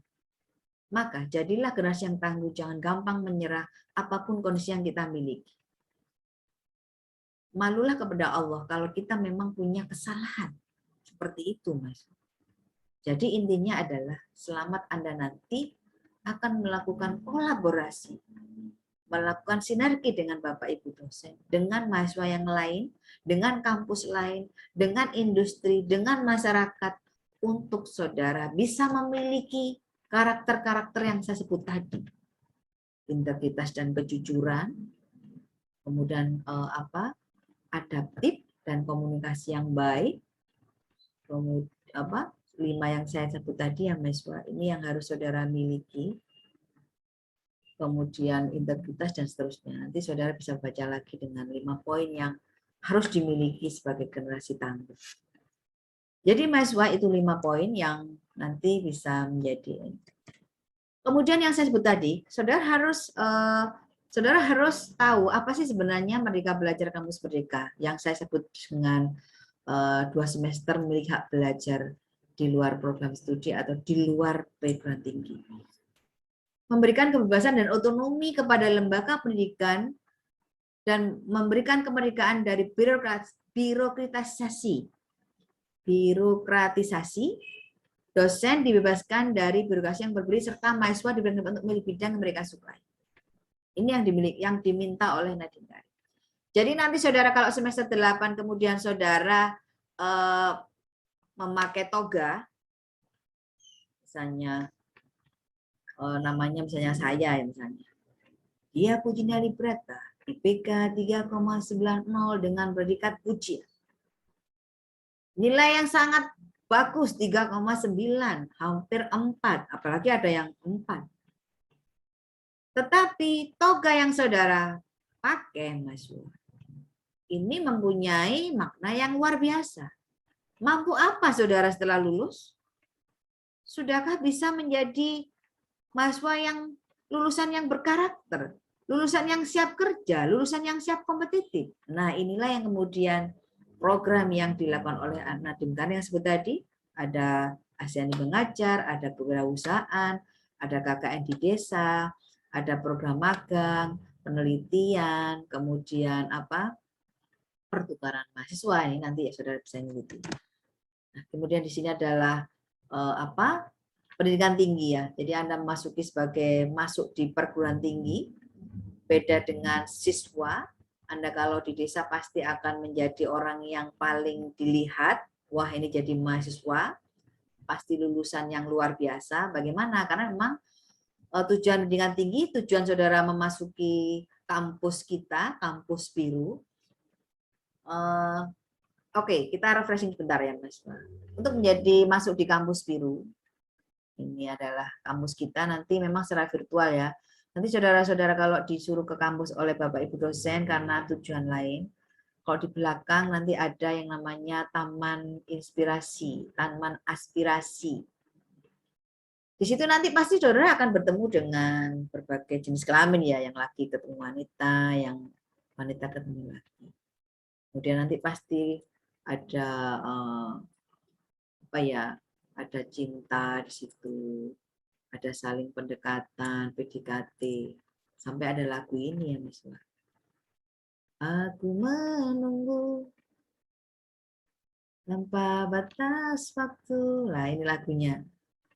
Maka jadilah generasi yang tangguh, jangan gampang menyerah apapun kondisi yang kita miliki. Malulah kepada Allah kalau kita memang punya kesalahan. Seperti itu, Mas. Jadi intinya adalah selamat Anda nanti akan melakukan kolaborasi, melakukan sinergi dengan Bapak Ibu dosen, dengan mahasiswa yang lain, dengan kampus lain, dengan industri, dengan masyarakat, untuk saudara bisa memiliki karakter-karakter yang saya sebut tadi. Integritas dan kejujuran, kemudian adaptif dan komunikasi yang baik, kemudian 5 yang saya sebut tadi ya mahasiswa, ini yang harus saudara miliki. Kemudian integritas dan seterusnya. Nanti saudara bisa baca lagi dengan 5 poin yang harus dimiliki sebagai generasi tangguh. Jadi mahasiswa itu 5 poin yang nanti bisa menjadi. Kemudian yang saya sebut tadi, saudara harus tahu apa sih sebenarnya Merdeka Belajar Kampus Merdeka yang saya sebut dengan 2 semester memiliki hak belajar di luar program studi atau di luar perguruan tinggi. Memberikan kebebasan dan otonomi kepada lembaga pendidikan dan memberikan kemerdekaan dari birokratisasi. Dosen dibebaskan dari birokrasi yang berbeda serta mahasiswa diberikan untuk memilih bidang yang mereka sukai. Ini yang diminta oleh Nadiem Karim. Jadi nanti saudara kalau semester 8 kemudian saudara memakai toga, misalnya namanya misalnya saya ya misalnya, dia Pujina Librata, IPK 3,90 dengan predikat pujian. Nilai yang sangat bagus 3,9, hampir 4, apalagi ada yang 4. Tetapi toga yang saudara pakai, Mas, ini mempunyai makna yang luar biasa. Mampu apa saudara setelah lulus? Sudahkah bisa menjadi mahasiswa yang lulusan yang berkarakter, lulusan yang siap kerja, lulusan yang siap kompetitif? Nah, inilah yang kemudian program yang dilakukan oleh Nadiem Makarim yang sebut tadi, ada ASEAN Mengajar, ada kewirausahaan, ada KKN di desa, ada program magang, penelitian, kemudian pertukaran mahasiswa, ini nanti ya saudara bisa mengikuti. Nah, kemudian di sini adalah pendidikan tinggi ya. Jadi Anda masuk di perguruan tinggi, beda dengan siswa. Anda kalau di desa pasti akan menjadi orang yang paling dilihat. Wah, ini jadi mahasiswa, pasti lulusan yang luar biasa. Bagaimana? Karena memang tujuan pendidikan tinggi, tujuan saudara memasuki kampus kita, kampus biru. Oke, kita refreshing sebentar ya, Mas. Untuk masuk di kampus biru, ini adalah kampus kita, nanti memang secara virtual ya. Nanti saudara-saudara kalau disuruh ke kampus oleh Bapak Ibu dosen karena tujuan lain, kalau di belakang nanti ada yang namanya Taman Inspirasi, Taman Aspirasi. Di situ nanti pasti saudara akan bertemu dengan berbagai jenis kelamin ya, yang laki ketemu wanita, yang wanita ketemu laki. Kemudian nanti pasti ada ada cinta di situ, ada saling pendekatan, PDKT, sampai ada lagu ini ya, Mas. Aku menunggu tanpa batas waktu. Nah, ini lagunya.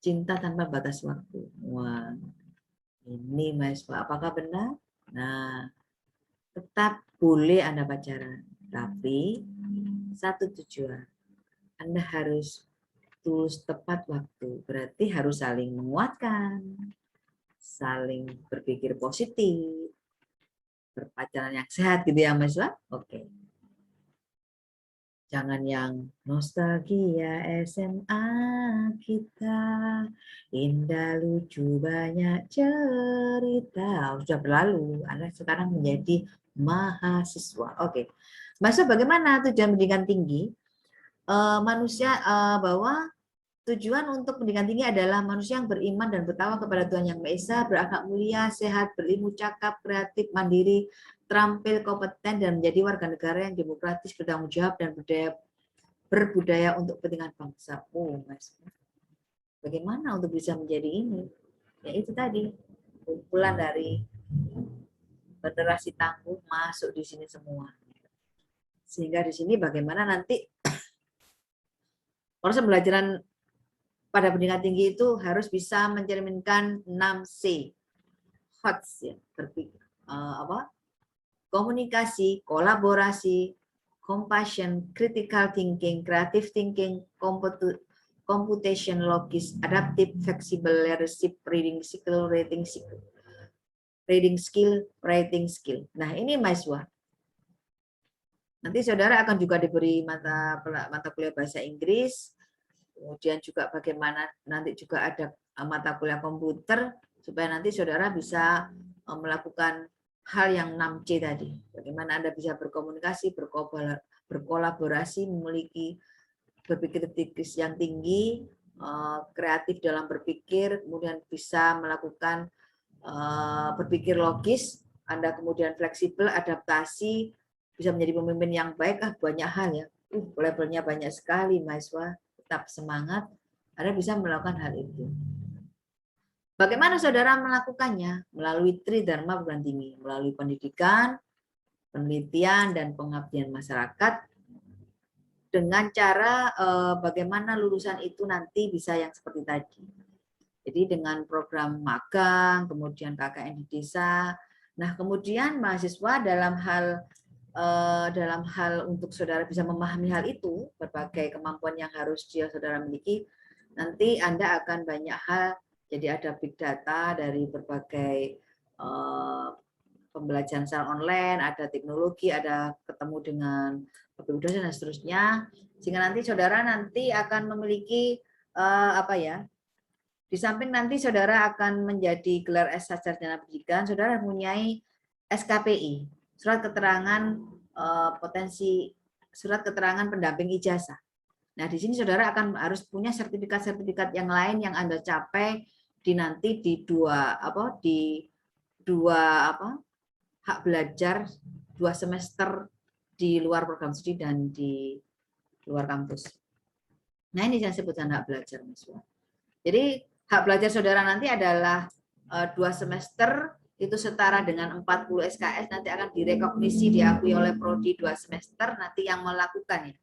Cinta tanpa batas waktu. Wah, ini Mas, apakah benar? Nah, tetap boleh Anda pacaran, tapi satu tujuan. Anda harus tulus tepat waktu. Berarti harus saling menguatkan, saling berpikir positif, berpacaran yang sehat gitu ya Mas. Oke. Jangan yang nostalgia SMA kita, indah lucu banyak cerita. Sudah berlalu, Anda sekarang menjadi mahasiswa. Oke. Mas, bagaimana tujuan pendidikan tinggi? Manusia bahwa tujuan untuk pendidikan tinggi adalah manusia yang beriman dan bertakwa kepada Tuhan Yang Maha Esa, berakhlak mulia, sehat, berilmu, cakap, kreatif, mandiri, terampil, kompeten, dan menjadi warga negara yang demokratis, bertanggung jawab, dan berbudaya untuk kepentingan bangsa. Oh, Mas. Bagaimana untuk bisa menjadi ini? Ya itu tadi, kumpulan dari generasi tangguh masuk di sini semua. Sehingga di sini bagaimana nanti proses pembelajaran pada pendidikan tinggi itu harus bisa mencerminkan 6C. HOTS ya, berpikir komunikasi, kolaborasi, compassion, critical thinking, creative thinking, computation, logis, adaptive, flexible, leadership, reading skill, writing skill. Nah, ini mahasiswa. Nanti saudara akan juga diberi mata kuliah bahasa Inggris, kemudian juga bagaimana nanti juga ada mata kuliah komputer, supaya nanti saudara bisa melakukan hal yang 6C tadi. Bagaimana Anda bisa berkomunikasi, berkolaborasi, memiliki berpikir kritis yang tinggi, kreatif dalam berpikir, kemudian bisa melakukan berpikir logis, Anda kemudian fleksibel, adaptasi, bisa menjadi pemimpin yang baik, banyak hal ya. Levelnya banyak sekali, mahasiswa. Tetap semangat, Anda bisa melakukan hal itu. Bagaimana saudara melakukannya? Melalui Tridharma Perguruan Tinggi, melalui pendidikan, penelitian, dan pengabdian masyarakat, dengan cara bagaimana lulusan itu nanti bisa yang seperti tadi. Jadi dengan program magang, kemudian KKN di desa. Nah, kemudian mahasiswa dalam hal untuk saudara bisa memahami hal itu, berbagai kemampuan yang harus saudara miliki, nanti Anda akan banyak hal. Jadi ada big data dari berbagai pembelajaran secara online, ada teknologi, ada ketemu dengan PBU dosen dan seterusnya, sehingga nanti saudara nanti akan memiliki apa ya? Di samping nanti saudara akan menjadi gelar S1 Sarjana Pendidikan, saudara mempunyai SKPI, surat keterangan surat keterangan pendamping ijazah. Nah, di sini saudara akan harus punya sertifikat-sertifikat yang lain yang Anda capai di dua hak belajar 2 semester di luar program studi dan di luar kampus. Nah, ini yang disebutkan hak belajar, mahasiswa. Jadi hak belajar saudara nanti adalah 2 semester itu setara dengan 40 SKS, nanti akan direkognisi diakui oleh prodi 2 semester, nanti yang melakukan ya.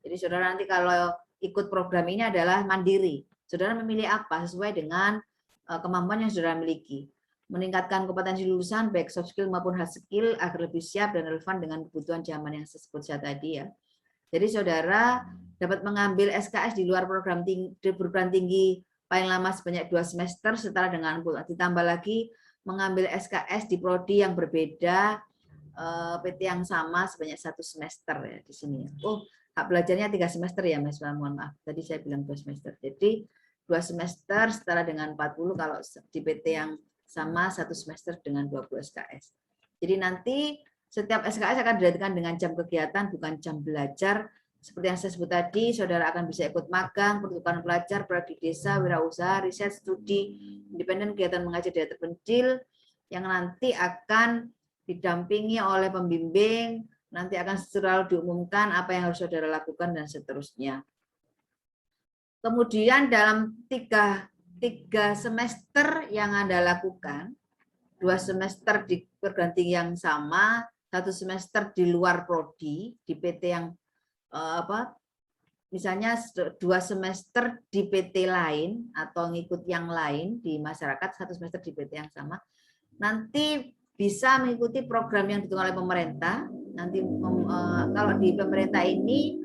Jadi saudara nanti kalau ikut program ini adalah mandiri. Saudara memilih apa sesuai dengan kemampuan yang saudara miliki. Meningkatkan kompetensi lulusan baik soft skill maupun hard skill agar lebih siap dan relevan dengan kebutuhan zaman yang disebut saya tadi ya. Jadi saudara dapat mengambil SKS di luar perguruan tinggi paling lama sebanyak 2 semester setara dengan ditambah lagi mengambil SKS di prodi yang berbeda PT yang sama sebanyak 1 semester ya di sini. Oh, hak belajarnya 3 semester ya, Mas. Mohon maaf. Tadi saya bilang 2 semester. Jadi 2 semester setara dengan 40 kalau di PT yang sama 1 semester dengan 20 SKS. Jadi nanti setiap SKS akan didapatkan dengan jam kegiatan bukan jam belajar. Seperti yang saya sebut tadi, saudara akan bisa ikut magang, pertukaran pelajar, proyek di desa, wirausaha, riset, studi, independen, kegiatan mengajar daerah terpencil, yang nanti akan didampingi oleh pembimbing, nanti akan selalu diumumkan apa yang harus saudara lakukan, dan seterusnya. Kemudian dalam tiga semester yang Anda lakukan, 2 semester di perguruan tinggi yang sama, 1 semester di luar prodi, di PT yang misalnya 2 semester di PT lain atau ngikut yang lain di masyarakat, 1 semester di PT yang sama, nanti bisa mengikuti program yang didukung oleh pemerintah. Nanti kalau di pemerintah ini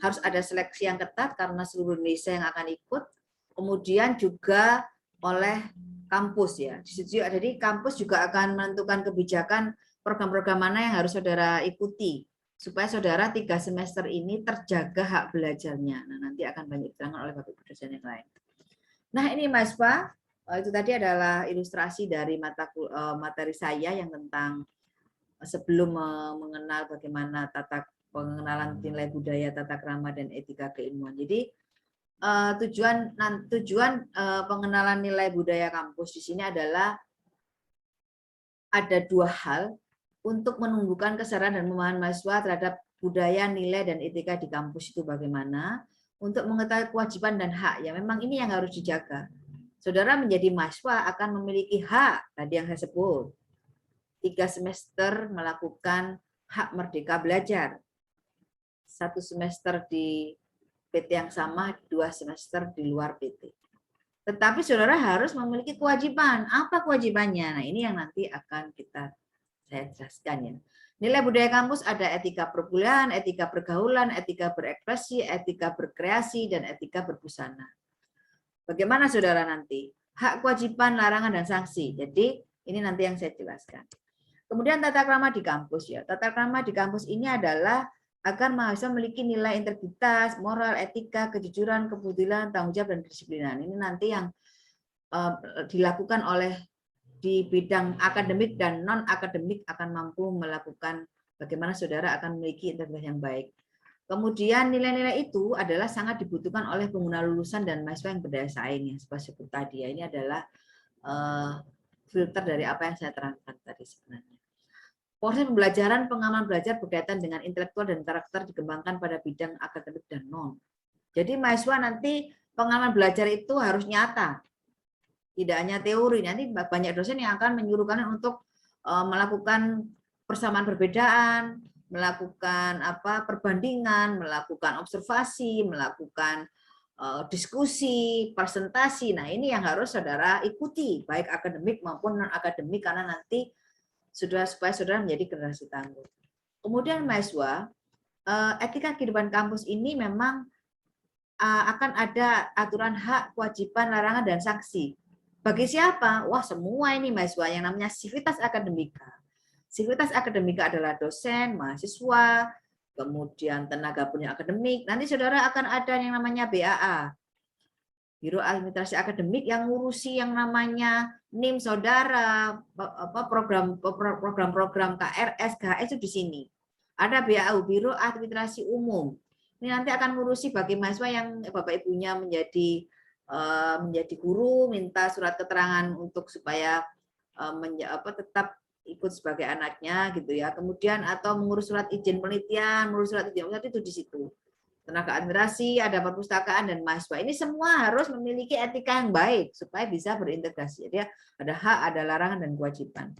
harus ada seleksi yang ketat karena seluruh Indonesia yang akan ikut, kemudian juga oleh kampus ya. Jadi kampus juga akan menentukan kebijakan program-program mana yang harus saudara ikuti supaya saudara 3 semester ini terjaga hak belajarnya. Nah, nanti akan banyak diterangkan oleh Bapak Ibu dosen yang lain. Nah, ini Mas Pak, itu tadi adalah ilustrasi dari materi saya yang tentang sebelum mengenal bagaimana pengenalan nilai budaya, tata krama, dan etika keilmuan. Jadi tujuan pengenalan nilai budaya kampus di sini adalah ada 2 hal. Untuk menumbuhkan kesadaran dan pemahaman mahasiswa terhadap budaya, nilai, dan etika di kampus itu bagaimana, untuk mengetahui kewajiban dan hak. Ya, memang ini yang harus dijaga. Saudara menjadi mahasiswa akan memiliki hak, tadi yang saya sebut. 3 semester melakukan hak merdeka belajar. 1 semester di PT yang sama, 2 semester di luar PT. Tetapi saudara harus memiliki kewajiban. Apa kewajibannya? Nah, ini yang nanti akan saya jelaskan ya. Nilai budaya kampus ada etika perkuliahan, etika pergaulan, etika berekspresi, etika berkreasi, dan etika berbusana. Bagaimana saudara nanti? Hak, kewajiban, larangan, dan sanksi. Jadi ini nanti yang saya jelaskan. Kemudian tata krama di kampus ya. Tata krama di kampus ini adalah agar mahasiswa memiliki nilai integritas, moral, etika, kejujuran, kepedulian, tanggung jawab, dan kedisiplinan. Ini nanti yang dilakukan oleh di bidang akademik dan non-akademik akan mampu melakukan bagaimana saudara akan memiliki integritas yang baik. Kemudian nilai-nilai itu adalah sangat dibutuhkan oleh pengguna lulusan dan mahasiswa yang berdaya saing yang seperti sebut tadi ya. Ini adalah filter dari apa yang saya terangkan tadi sebenarnya. Proses pembelajaran, pengalaman belajar berkaitan dengan intelektual dan karakter dikembangkan pada bidang akademik dan non. Jadi mahasiswa nanti pengalaman belajar itu harus nyata. Tidak hanya teori, nanti banyak dosen yang akan menyuruh kalian untuk melakukan persamaan perbedaan, melakukan perbandingan, melakukan observasi, melakukan diskusi, presentasi. Nah, ini yang harus saudara ikuti, baik akademik maupun non-akademik, karena nanti supaya saudara menjadi generasi tangguh. Kemudian mahasiswa, etika kehidupan kampus ini memang akan ada aturan hak, kewajiban, larangan, dan sanksi. Bagi siapa? Wah, semua ini mahasiswa yang namanya sivitas akademika. Sivitas akademika adalah dosen, mahasiswa, kemudian tenaga penunjang akademik. Nanti saudara akan ada yang namanya BAA, Biro Administrasi Akademik, yang ngurusi yang namanya NIM saudara, program-program KRS, KHS itu di sini. Ada BAU, Biro Administrasi Umum. Ini nanti akan ngurusi bagi mahasiswa yang bapak ibunya menjadi guru, minta surat keterangan untuk supaya tetap ikut sebagai anaknya gitu ya. Kemudian atau mengurus surat izin penelitian, mengurus surat izin penelitian itu di situ. Tenaga administrasi, ada perpustakaan dan mahasiswa. Ini semua harus memiliki etika yang baik supaya bisa berintegrasi. Jadi ada hak, ada larangan dan kewajiban.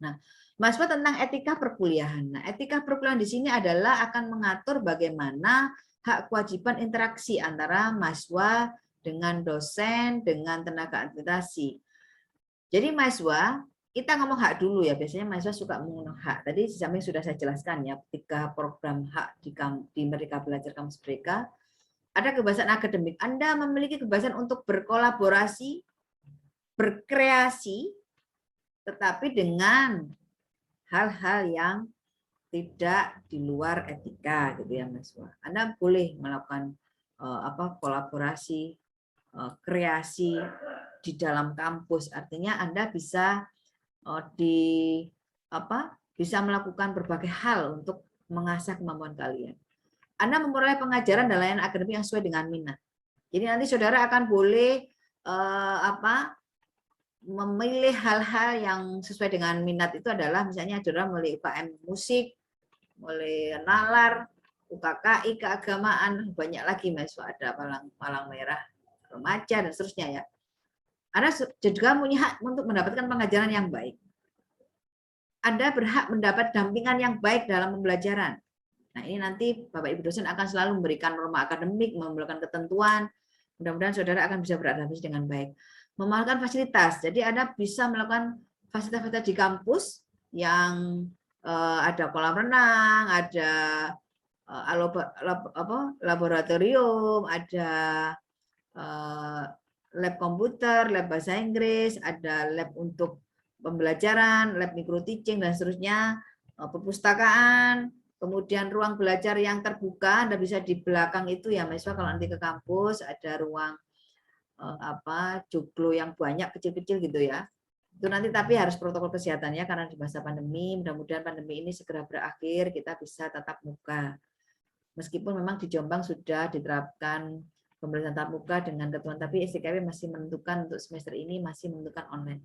Nah, mahasiswa tentang etika perkuliahan. Nah, etika perkuliahan di sini adalah akan mengatur bagaimana hak kewajiban interaksi antara mahasiswa dengan dosen, dengan tenaga administrasi. Jadi mahasiswa, kita ngomong hak dulu ya, biasanya mahasiswa suka menggunakan hak. Tadi di samping sudah saya jelaskan ya, ketika program hak di Merdeka Belajar Kampus Merdeka, ada kebebasan akademik. Anda memiliki kebebasan untuk berkolaborasi, berkreasi, tetapi dengan hal-hal yang tidak di luar etika gitu ya mahasiswa. Anda boleh melakukan kolaborasi, kreasi di dalam kampus. Artinya Anda bisa bisa melakukan berbagai hal untuk mengasah kemampuan kalian. Anda memperoleh pengajaran dan layanan akademik yang sesuai dengan minat. Jadi nanti saudara akan boleh memilih hal-hal yang sesuai dengan minat. Itu adalah misalnya saudara mulai UKM musik, mulai nalar, UKKI keagamaan, banyak lagi mahasiswa, ada palang merah remaja dan seterusnya ya. Anda juga punya hak untuk mendapatkan pengajaran yang baik. Anda berhak mendapat dampingan yang baik dalam pembelajaran. Nah, ini nanti Bapak Ibu dosen akan selalu memberikan norma akademik, memberikan ketentuan. Mudah-mudahan saudara akan bisa beradaptasi dengan baik. Memakai fasilitas. Jadi Anda bisa melakukan fasilitas-fasilitas di kampus yang ada kolam renang, ada laboratorium, ada lab komputer, lab bahasa Inggris, ada lab untuk pembelajaran, lab micro teaching dan seterusnya, perpustakaan, kemudian ruang belajar yang terbuka. Anda bisa di belakang itu ya mahasiswa kalau nanti ke kampus ada ruang joglo yang banyak kecil-kecil gitu ya. Itu nanti tapi harus protokol kesehatannya karena di masa pandemi, mudah-mudahan pandemi ini segera berakhir, kita bisa tatap muka. Meskipun memang di Jombang sudah diterapkan pembelajaran tatap muka dengan ketentuan, tapi STKW masih menentukan untuk semester ini masih menentukan online.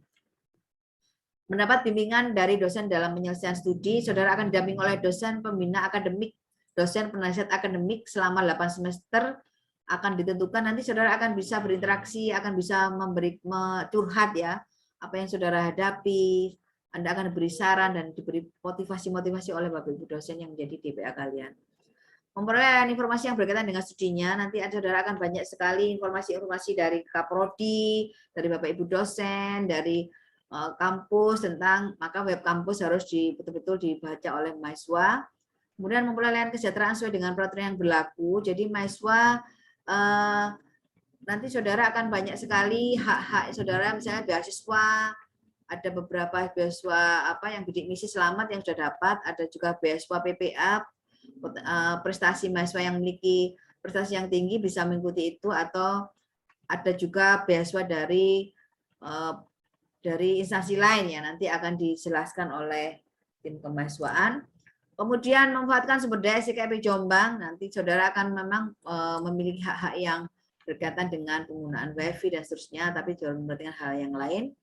Mendapat bimbingan dari dosen dalam penyelesaian studi, saudara akan didampingi oleh dosen pembina akademik, dosen penasihat akademik selama 8 semester akan ditentukan. Nanti saudara akan bisa berinteraksi, akan bisa curhat ya, apa yang saudara hadapi. Anda akan diberi saran dan diberi motivasi-motivasi oleh Bapak Ibu dosen yang menjadi DPA kalian. Memperoleh informasi yang berkaitan dengan studinya, nanti saudara akan banyak sekali informasi-informasi dari Kaprodi, dari Bapak Ibu dosen, dari kampus tentang, maka web kampus harus betul-betul dibaca oleh mahasiswa. Kemudian memperoleh layanan kesejahteraan sesuai dengan peraturan yang berlaku. Jadi mahasiswa nanti saudara akan banyak sekali hak-hak saudara, misalnya beasiswa, ada beberapa beasiswa yang bidik misi selamat yang sudah dapat, ada juga beasiswa PPA, prestasi mahasiswa yang memiliki prestasi yang tinggi bisa mengikuti itu, atau ada juga beasiswa dari instansi lain ya, nanti akan dijelaskan oleh tim kemahasiswaan. Kemudian memanfaatkan sumber daya STKP Jombang, nanti saudara akan memang memiliki hak-hak yang berkaitan dengan penggunaan wifi dan seterusnya, tapi juga memperhatikan hal yang lain.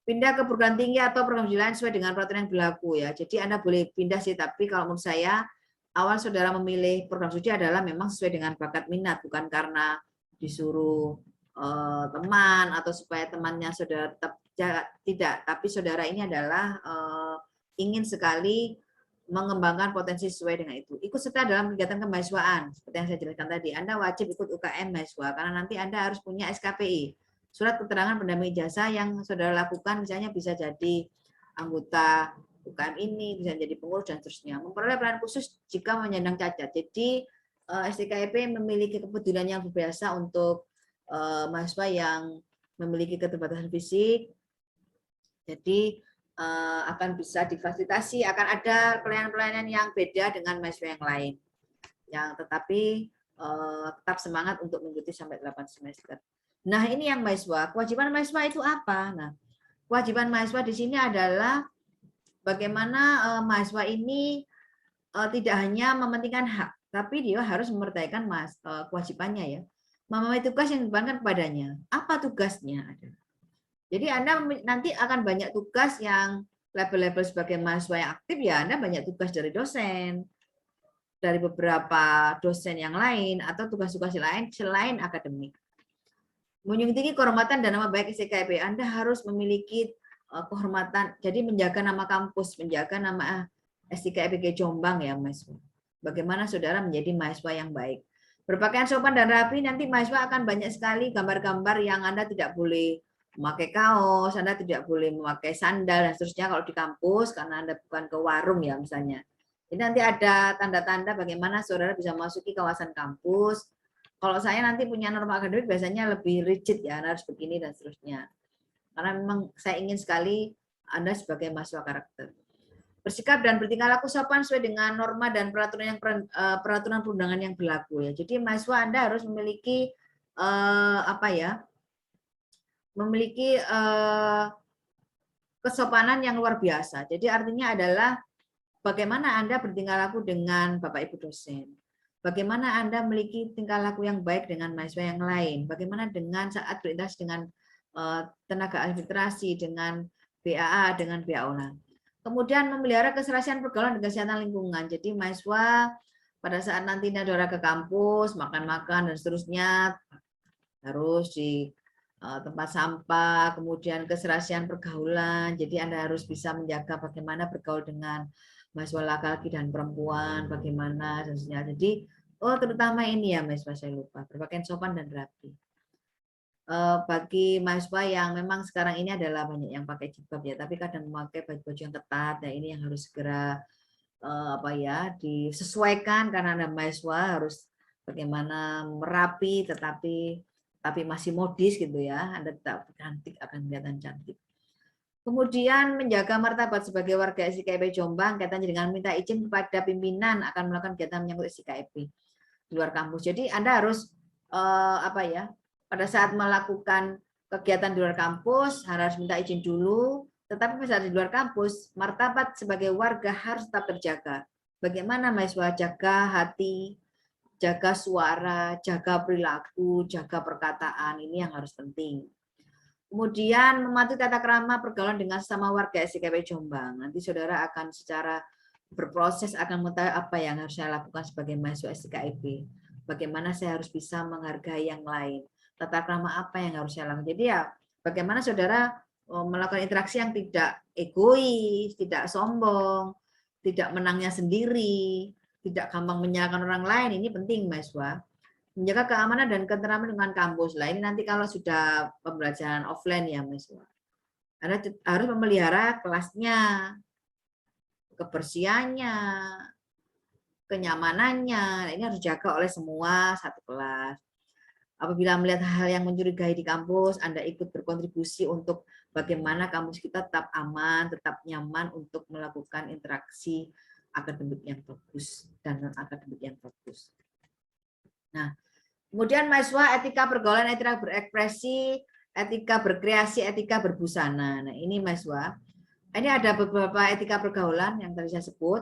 Pindah ke perguruan tinggi atau program studi lain sesuai dengan peraturan yang berlaku ya. Jadi Anda boleh pindah sih, tapi kalau menurut saya awal saudara memilih program studi adalah memang sesuai dengan bakat minat, bukan karena disuruh teman atau supaya temannya saudara tetap tidak, tapi saudara ini adalah ingin sekali mengembangkan potensi sesuai dengan itu. Ikut serta dalam kegiatan kemahasiswaan, seperti yang saya jelaskan tadi. Anda wajib ikut UKM mahasiswa, karena nanti Anda harus punya SKPI, surat keterangan pendamping ijazah yang saudara lakukan, misalnya bisa jadi anggota UKM ini, bisa jadi pengurus dan seterusnya. Memperoleh pelayanan khusus jika menyandang cacat. Jadi STKIP memiliki kepedulian yang biasa untuk mahasiswa yang memiliki keterbatasan fisik. Jadi akan bisa difasilitasi, akan ada pelayanan-pelayanan yang beda dengan mahasiswa yang lain. Yang tetapi tetap semangat untuk mengikuti sampai 8 semester. Nah, ini yang mahasiswa. Kewajiban mahasiswa itu apa? Nah, kewajiban mahasiswa di sini adalah bagaimana mahasiswa ini tidak hanya mementingkan hak, tapi dia harus memerdekakan kewajibannya ya. Memenuhi tugas yang dibebankan kepadanya. Apa tugasnya? Jadi Anda nanti akan banyak tugas yang level-level sebagai mahasiswa yang aktif ya, Anda banyak tugas dari dosen, dari beberapa dosen yang lain, atau tugas-tugas lain selain akademik. Menjunjung tinggi kehormatan dan nama baik STKIP, Anda harus memiliki kehormatan, jadi menjaga nama kampus, menjaga nama STKIP Jombang ya, mahasiswa. Bagaimana saudara menjadi mahasiswa yang baik. Berpakaian sopan dan rapi, nanti mahasiswa akan banyak sekali gambar-gambar yang Anda tidak boleh memakai kaos, Anda tidak boleh memakai sandal, dan seterusnya kalau di kampus, karena Anda bukan ke warung ya misalnya. Jadi nanti ada tanda-tanda bagaimana saudara bisa masuki kawasan kampus. Kalau saya nanti punya norma akademik biasanya lebih rigid ya, harus begini dan seterusnya. Karena memang saya ingin sekali Anda sebagai mahasiswa karakter. Bersikap dan bertingkah laku sopan sesuai dengan norma dan peraturan perundangan yang berlaku ya. Jadi mahasiswa Anda harus memiliki memiliki kesopanan yang luar biasa. Jadi artinya adalah bagaimana Anda bertingkah laku dengan Bapak Ibu dosen. Bagaimana Anda memiliki tingkah laku yang baik dengan mahasiswa yang lain. Bagaimana dengan saat berinteraksi dengan tenaga administrasi, dengan BAA, dengan BAOLA. Kemudian memelihara keserasian pergaulan dan kesehatan lingkungan. Jadi mahasiswa pada saat nanti saudara ke kampus, makan-makan dan seterusnya, harus di tempat sampah, kemudian keserasian pergaulan. Jadi Anda harus bisa menjaga bagaimana bergaul dengan mahasiswa laki-laki dan perempuan, bagaimana dan seterusnya. Jadi, terutama ini ya mahasiswa saya lupa, berpakaian sopan dan rapi. Bagi mahasiswa yang memang sekarang ini adalah banyak yang pakai jilbab ya, tapi kadang memakai baju-baju yang ketat. Nah, ini yang harus segera disesuaikan karena Anda mahasiswa harus bagaimana merapi tapi masih modis gitu ya. Anda tetap cantik, akan kelihatan cantik. Kemudian menjaga martabat sebagai warga STKIP Jombang kaitannya dengan minta izin kepada pimpinan akan melakukan kegiatan menyangkut STKIP di luar kampus. Jadi Anda harus pada saat melakukan kegiatan di luar kampus harus minta izin dulu, tetapi pada saat di luar kampus martabat sebagai warga harus tetap terjaga. Bagaimana mahasiswa jaga hati, jaga suara, jaga perilaku, jaga perkataan, ini yang harus penting. Kemudian mematuhi tata krama pergaulan dengan sesama warga STKIP Jombang. Nanti saudara akan secara berproses akan mengetahui apa yang harus saya lakukan sebagai mahasiswa STKIP. Bagaimana saya harus bisa menghargai yang lain. Tata krama apa yang harus saya lakukan. Jadi ya bagaimana saudara melakukan interaksi yang tidak egois, tidak sombong, tidak menangnya sendiri, tidak gampang menyalahkan orang lain. Ini penting mahasiswa. Menjaga keamanan dan ketentraman dengan kampus. Lah ini nanti kalau sudah pembelajaran offline ya mahasiswa. Anda harus memelihara kelasnya, kebersihannya, kenyamanannya. Ini harus dijaga oleh semua satu kelas. Apabila melihat hal yang mencurigai di kampus, Anda ikut berkontribusi untuk bagaimana kampus kita tetap aman, tetap nyaman untuk melakukan interaksi akademik yang bagus dan non-akademik yang bagus. Nah, kemudian mahasiswa etika pergaulan, etika berekspresi, etika berkreasi, etika berbusana. Nah, ini mahasiswa. Ini ada beberapa etika pergaulan yang tadi saya sebut.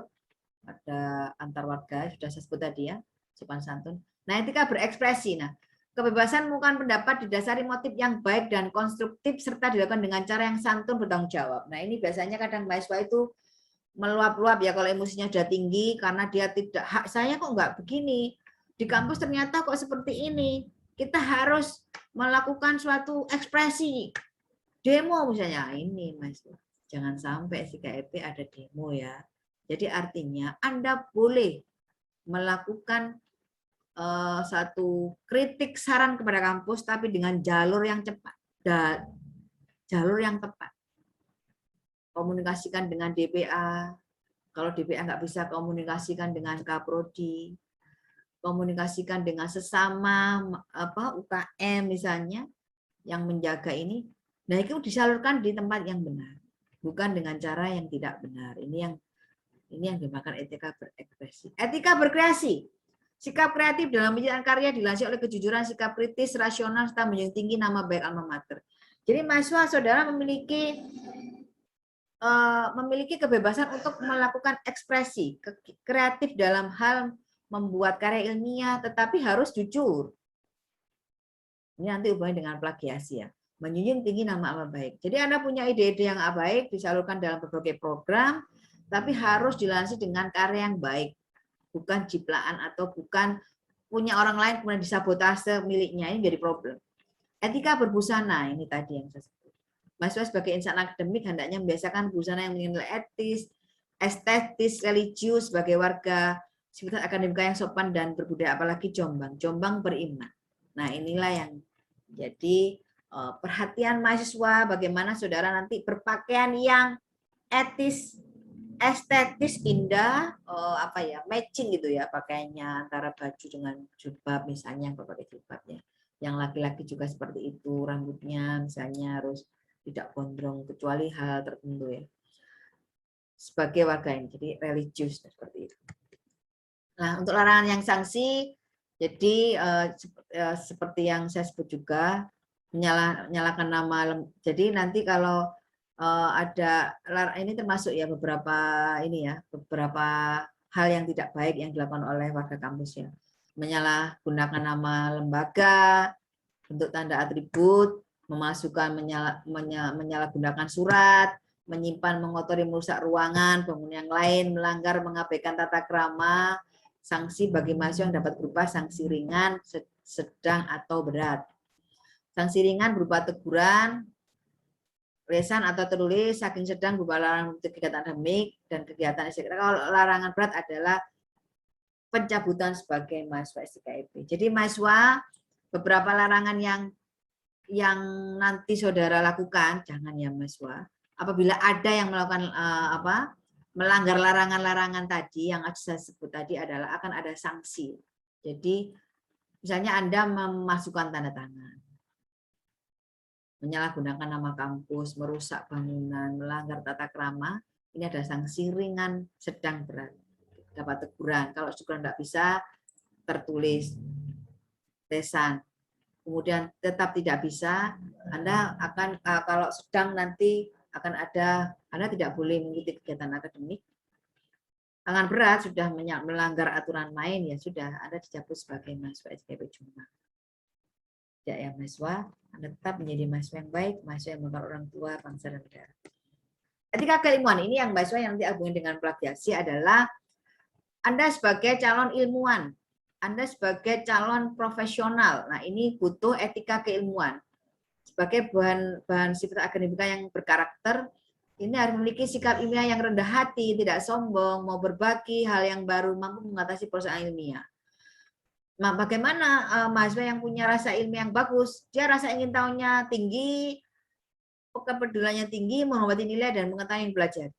Ada antar warga, sudah saya sebut tadi ya, sopan santun. Nah, etika berekspresi. Nah, kebebasan mengungkapkan pendapat didasari motif yang baik dan konstruktif serta dilakukan dengan cara yang santun bertanggung jawab. Nah, ini biasanya kadang mahasiswa itu meluap-luap ya kalau emosinya sudah tinggi karena dia tidak, hak saya kok nggak begini. Di kampus ternyata kok seperti ini. Kita harus melakukan suatu ekspresi. Demo misalnya, ini mahasiswa. Jangan sampai STKIP ada demo ya. Jadi artinya Anda boleh melakukan satu kritik saran kepada kampus tapi dengan jalur yang cepat dan jalur yang tepat. Komunikasikan dengan DPA, kalau DPA nggak bisa komunikasikan dengan Kaprodi, komunikasikan dengan sesama UKM misalnya yang menjaga ini. Nah, itu disalurkan di tempat yang benar. bukan dengan cara yang tidak benar. Ini yang dimakan etika berekspresi. Etika berkreasi. Sikap kreatif dalam menciptakan karya dilandasi oleh kejujuran, sikap kritis, rasional, serta menjunjung tinggi nama baik alma mater. Jadi mahasiswa saudara memiliki kebebasan untuk melakukan ekspresi kreatif dalam hal membuat karya ilmiah, tetapi harus jujur. Ini nanti hubungannya dengan plagiasi ya. Menjunjung tinggi nama baik. Jadi Anda punya ide-ide yang baik, disalurkan dalam berbagai program, tapi harus dilandasi dengan karya yang baik. Bukan ciplaan atau bukan punya orang lain kemudian disabotase miliknya, ini jadi problem. Etika berbusana, ini tadi yang saya sebut. Mahasiswa sebagai insan akademik hendaknya membiasakan busana yang menilai etis, estetis, religius sebagai warga civitas akademika yang sopan dan berbudaya, apalagi Jombang. Jombang beriman. Nah, inilah yang jadi perhatian mahasiswa, bagaimana saudara nanti berpakaian yang etis, estetis, indah, matching gitu ya pakaiannya antara baju dengan jilbab misalnya, yang berbagai jilbabnya. Yang laki-laki juga seperti itu, rambutnya misalnya harus tidak gondrong kecuali hal tertentu ya. Sebagai warga yang jadi religius seperti itu. Nah, untuk larangan yang sanksi, jadi seperti yang saya sebut juga menyalakan nama. Jadi nanti kalau ada ini termasuk ya beberapa hal yang tidak baik yang dilakukan oleh warga kampus ya. Menyalahgunakan nama lembaga, bentuk tanda atribut, menyalahgunakan surat, menyimpan, mengotori, merusak ruangan, bangunan yang lain, melanggar, mengabaikan tata krama. Sanksi bagi mahasiswa yang dapat berupa sanksi ringan, sedang atau berat. Sanksi ringan berupa teguran, lesan atau tertulis, saking sedang berupa larangan untuk kegiatan akademik dan kegiatan SKIP. Kalau larangan berat adalah pencabutan sebagai mahasiswa SKIP. Jadi mahasiswa beberapa larangan yang nanti saudara lakukan, jangan ya mahasiswa. Apabila ada yang melakukan melanggar larangan-larangan tadi yang saya sebut tadi adalah akan ada sanksi. Jadi misalnya Anda memasukkan tanda tangan, menyalahgunakan nama kampus, merusak bangunan, melanggar tata krama, ini ada sanksi ringan, sedang, berat. Dapat teguran. Kalau teguran tidak bisa, tertulis, lesan. Kemudian tetap tidak bisa, Anda akan kalau sedang nanti akan ada, Anda tidak boleh mengikuti kegiatan akademik. Tangan berat sudah melanggar aturan main, ya sudah, Anda dicabut sebagai mahasiswa SKIP Jombang. Ya, ya mahasiswa, Anda tetap menjadi mahasiswa yang baik, mahasiswa yang menghargai orang tua, bangsa dan negara. Etika keilmuan ini yang mahasiswa yang nanti hubungan dengan plagiasi adalah Anda sebagai calon ilmuwan, Anda sebagai calon profesional. Nah, ini butuh etika keilmuan. Sebagai bahan sifat akademika yang berkarakter, ini harus memiliki sikap ilmiah yang rendah hati, tidak sombong, mau berbagi hal yang baru, mampu mengatasi persoalan ilmiah. Nah, bagaimana mahasiswa yang punya rasa ilmiah yang bagus, dia rasa ingin tahunya tinggi, kepeduliannya tinggi, menghormati nilai dan mengetahui yang belajar.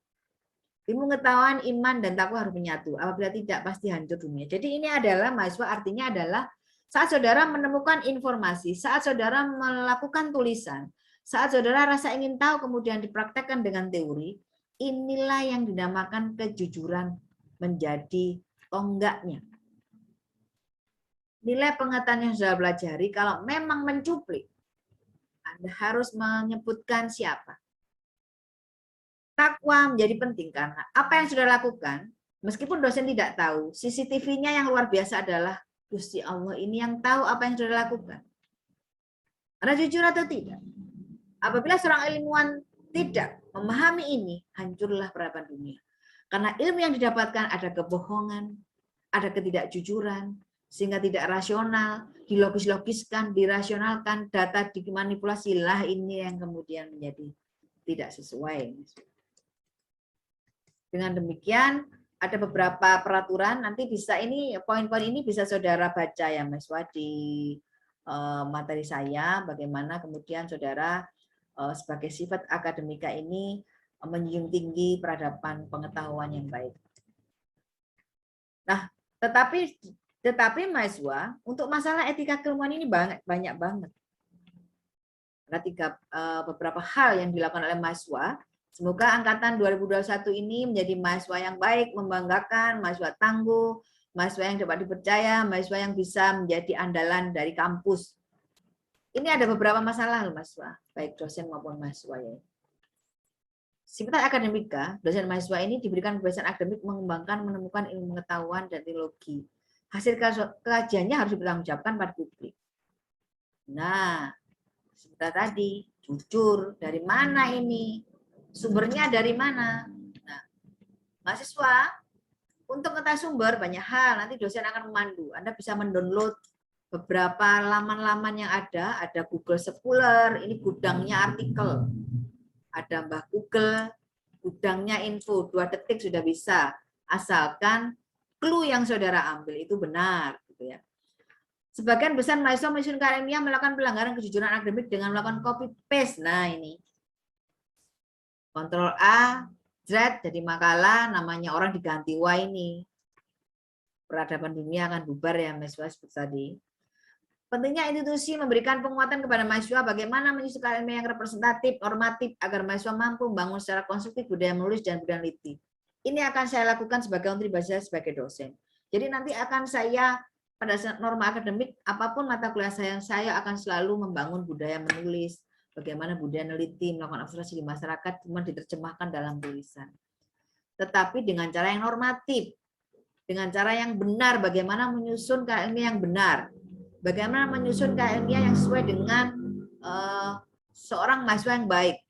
Pengetahuan, iman, dan takwa harus menyatu. Apabila tidak, pasti hancur dunia. Jadi ini adalah mahasiswa, artinya adalah saat saudara menemukan informasi, saat saudara melakukan tulisan, saat saudara rasa ingin tahu kemudian dipraktekkan dengan teori, inilah yang dinamakan kejujuran menjadi tonggaknya. Nilai pengetahuan yang sudah pelajari, kalau memang mencuplik, Anda harus menyebutkan siapa. Takwa menjadi penting karena apa yang sudah lakukan, meskipun dosen tidak tahu, CCTV-nya yang luar biasa adalah Gusti Allah ini yang tahu apa yang sudah lakukan. Anda jujur atau tidak? Apabila seorang ilmuwan tidak memahami ini, hancurlah peradaban dunia. Karena ilmu yang didapatkan ada kebohongan, ada ketidakjujuran, sehingga tidak rasional, dilogis-logiskan, dirasionalkan, data dimanipulasi, lah ini yang kemudian menjadi tidak sesuai. Dengan demikian, ada beberapa peraturan, nanti bisa ini, poin-poin ini bisa saudara baca ya Mas Wah di materi saya, bagaimana kemudian saudara sebagai sifat akademika ini menjunjung tinggi peradaban pengetahuan yang baik. Nah, tetapi mahasiswa, untuk masalah etika keilmuan ini banyak banget. Ada beberapa hal yang dilakukan oleh mahasiswa Semoga angkatan 2021 ini menjadi mahasiswa yang baik, membanggakan, mahasiswa tangguh, mahasiswa yang dapat dipercaya, mahasiswa yang bisa menjadi andalan dari kampus. Ini ada beberapa masalah loh mahasiswa, baik dosen maupun mahasiswa ya. Sivitas akademika, dosen mahasiswa ini diberikan kebebasan akademik mengembangkan, menemukan ilmu pengetahuan dan teknologi. Hasil kajiannya harus dipertanggungjawabkan pada publik. Nah, seperti tadi, jujur, dari mana ini? Sumbernya dari mana? Nah, mahasiswa, untuk mengetahui sumber banyak hal, nanti dosen akan memandu. Anda bisa mendownload beberapa laman-laman yang ada Google Scholar, ini gudangnya artikel. Ada Mbah Google, gudangnya info, 2 detik sudah bisa. Asalkan clue yang saudara ambil itu benar. Gitu ya. Sebagian besar mahasiswa ilmiah melakukan pelanggaran kejujuran akademik dengan melakukan copy paste. Nah ini, Ctrl A, Z, jadi makalah, namanya orang diganti Y ini. Peradaban dunia akan bubar ya mahasiswa seperti tadi. Pentingnya institusi memberikan penguatan kepada mahasiswa bagaimana menyusun ilmiah yang representatif, normatif, agar mahasiswa mampu membangun secara konstruktif budaya menulis dan budaya meneliti. Ini akan saya lakukan sebagai kontribusi sebagai dosen. Jadi nanti akan saya, pada norma akademik, apapun mata kuliah saya akan selalu membangun budaya menulis, bagaimana budaya meneliti, melakukan observasi di masyarakat, cuma diterjemahkan dalam tulisan. Tetapi dengan cara yang normatif, dengan cara yang benar, bagaimana menyusun ilmiah yang benar. Bagaimana menyusun ilmiah yang sesuai dengan seorang mahasiswa yang baik.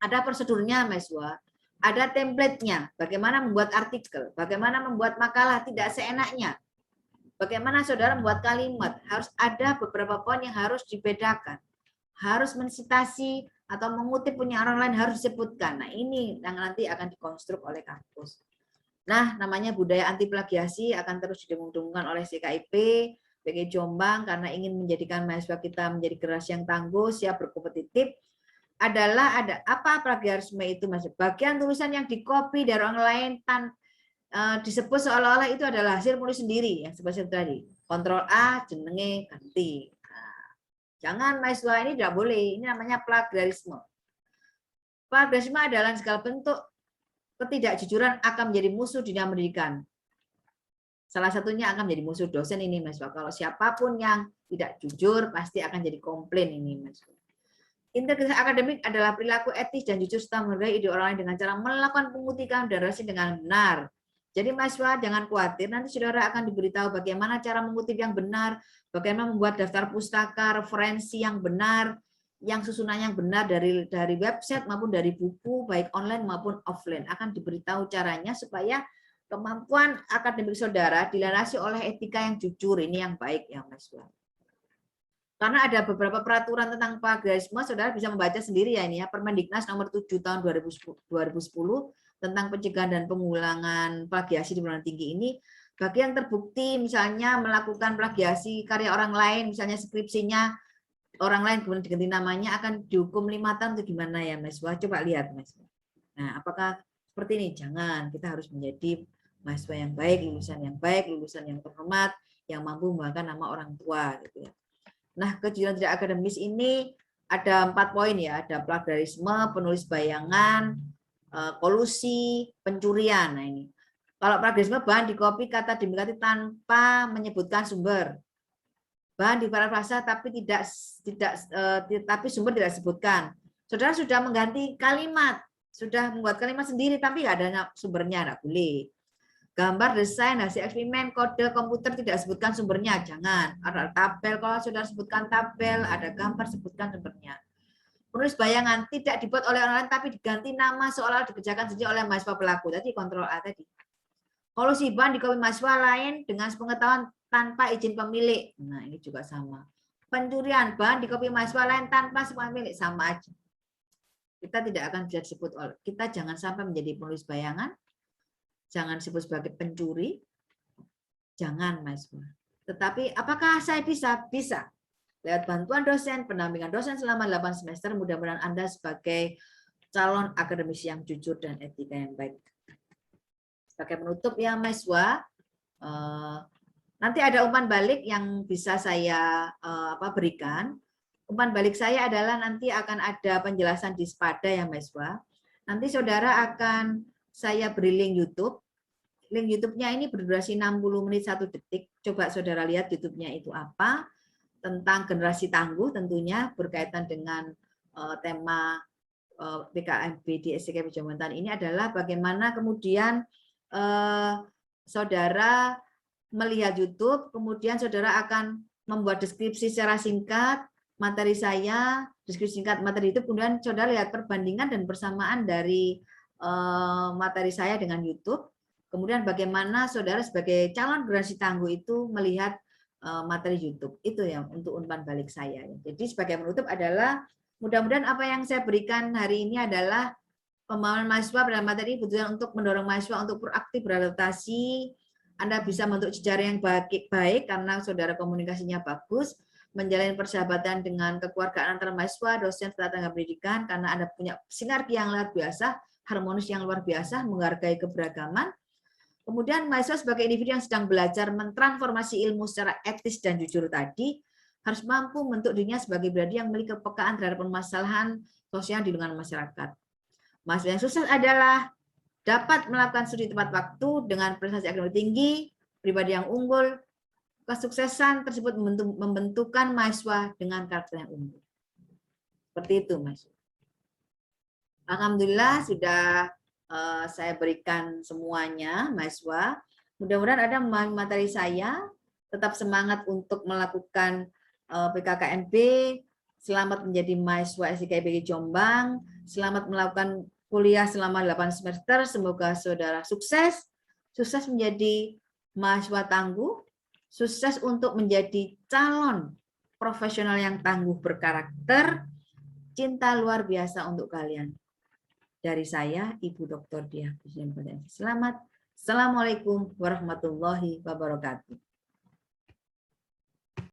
Ada prosedurnya mahasiswa, ada template-nya, bagaimana membuat artikel, bagaimana membuat makalah tidak seenaknya. Bagaimana saudara membuat kalimat, harus ada beberapa poin yang harus dibedakan. Harus mensitasi atau mengutip punya orang lain harus disebutkan. Nah ini yang nanti akan dikonstruk oleh kampus. Nah namanya budaya anti plagiasi akan terus didengung-dengungkan oleh CKIP, PG Jombang karena ingin menjadikan mahasiswa kita menjadi generasi yang tangguh, siap berkompetitif. Adalah ada apa plagiarisme itu mas? Bagian tulisan yang dikopi dari orang lain disebut seolah-olah itu adalah hasil menulis sendiri yang seperti tadi. Ctrl A, jenenge ganti. Nah, jangan mahasiswa ini tidak boleh. Ini namanya plagiarisme. Plagiarisme adalah segala bentuk ketidakjujuran akan menjadi musuh di dunia pendidikan. Salah satunya akan menjadi musuh dosen ini mahasiswa. Kalau siapapun yang tidak jujur pasti akan jadi komplain ini mahasiswa. Integritas akademik adalah perilaku etis dan jujur serta menghargai ide orang lain dengan cara melakukan pengutikan dan narasi dengan benar. Jadi mahasiswa jangan khawatir, nanti saudara akan diberitahu bagaimana cara mengutip yang benar, bagaimana membuat daftar pustaka, referensi yang benar, yang susunan yang benar dari website maupun dari buku, baik online maupun offline. Akan diberitahu caranya supaya kemampuan akademik saudara dilandasi oleh etika yang jujur, ini yang baik ya mahasiswa. Karena ada beberapa peraturan tentang plagiarisme, saudara bisa membaca sendiri ya ini ya, Permendiknas nomor 7 tahun 2010 tentang pencegahan dan pengulangan plagiasi di perguruan tinggi ini. Bagi yang terbukti misalnya melakukan plagiasi karya orang lain, misalnya skripsinya orang lain kemudian diganti namanya, akan dihukum 5 tahun atau gimana ya mahasiswa? Coba lihat mahasiswa. Nah, apakah seperti ini? Jangan, kita harus menjadi mahasiswa yang baik, lulusan yang terhormat, yang mampu membanggakan nama orang tua gitu ya. Nah, kejujuran tidak akademis ini ada 4 poin ya, ada plagiarisme, penulis bayangan, kolusi, pencurian. Nah ini. Kalau plagiarisme bahan dikopi kata demikian tanpa menyebutkan sumber. Bahan diparafrasa tapi tapi sumber tidak disebutkan. Saudara sudah mengganti kalimat, sudah membuat kalimat sendiri tapi nggak ada sumbernya, nggak boleh. Gambar, desain, hasil eksperimen, kode komputer tidak sebutkan sumbernya, jangan. Ada tabel, kalau sudah sebutkan tabel, ada gambar, sebutkan sumbernya. Penulis bayangan tidak dibuat oleh orang lain, tapi diganti nama seolah dikerjakan sendiri oleh mahasiswa pelaku. Tadi Ctrl A tadi. Kolusi bahan dikopi mahasiswa lain dengan sepengetahuan tanpa izin pemilik. Nah ini juga sama. Pencurian bahan dikopi mahasiswa lain tanpa sepemilik, sama aja. Kita tidak akan bisa disebut oleh, kita jangan sampai menjadi penulis bayangan, jangan disebut sebagai pencuri, jangan mahasiswa. Tetapi apakah saya bisa? Bisa. Lewat bantuan dosen, pendampingan dosen selama 8 semester, mudah-mudahan Anda sebagai calon akademis yang jujur dan etika yang baik. Sebagai penutup ya mahasiswa, nanti ada umpan balik yang bisa saya berikan. Umpan balik saya adalah nanti akan ada penjelasan di Spada ya mahasiswa. Nanti saudara akan saya beri link YouTube. Link YouTube-nya ini berdurasi 60 menit 1 detik. Coba saudara lihat YouTube-nya itu apa. Tentang generasi tangguh tentunya berkaitan dengan tema PKMB di SIKP Jombotan ini adalah bagaimana kemudian saudara melihat YouTube, kemudian saudara akan membuat deskripsi secara singkat materi saya, deskripsi singkat materi itu, kemudian saudara lihat perbandingan dan persamaan dari materi saya dengan YouTube, kemudian bagaimana saudara sebagai calon generasi tangguh itu melihat materi YouTube. Itu ya untuk umpan balik saya. Jadi sebagai penutup adalah mudah-mudahan apa yang saya berikan hari ini adalah pemahaman mahasiswa pada materi kebutuhan untuk mendorong mahasiswa untuk proaktif beradaptasi. Anda bisa membentuk jejaring yang baik karena saudara komunikasinya bagus, menjalin persahabatan dengan kekeluargaan antara mahasiswa, dosen, serta tenaga pendidikan karena Anda punya sinergi yang luar biasa, harmonis yang luar biasa, menghargai keberagaman. Kemudian mahasiswa sebagai individu yang sedang belajar mentransformasi ilmu secara etis dan jujur tadi, harus mampu membentuk dirinya sebagai pribadi yang memiliki kepekaan terhadap permasalahan sosial di lingkungan masyarakat. Mahasiswa yang sukses adalah dapat melakukan studi tepat waktu dengan prestasi akademik tinggi, pribadi yang unggul. Kesuksesan tersebut membentukkan mahasiswa dengan karakter yang unggul. Seperti itu, Mas. Alhamdulillah sudah saya berikan semuanya, mahasiswa. Mudah-mudahan ada materi saya. Tetap semangat untuk melakukan PKKMB. Selamat menjadi mahasiswa SIKP Jombang. Selamat melakukan kuliah selama 8 semester. Semoga saudara sukses. Sukses menjadi mahasiswa tangguh. Sukses untuk menjadi calon profesional yang tangguh berkarakter. Cinta luar biasa untuk kalian. Dari saya, Ibu Dr. Diah Pujian. Selamat. Assalamualaikum warahmatullahi wabarakatuh.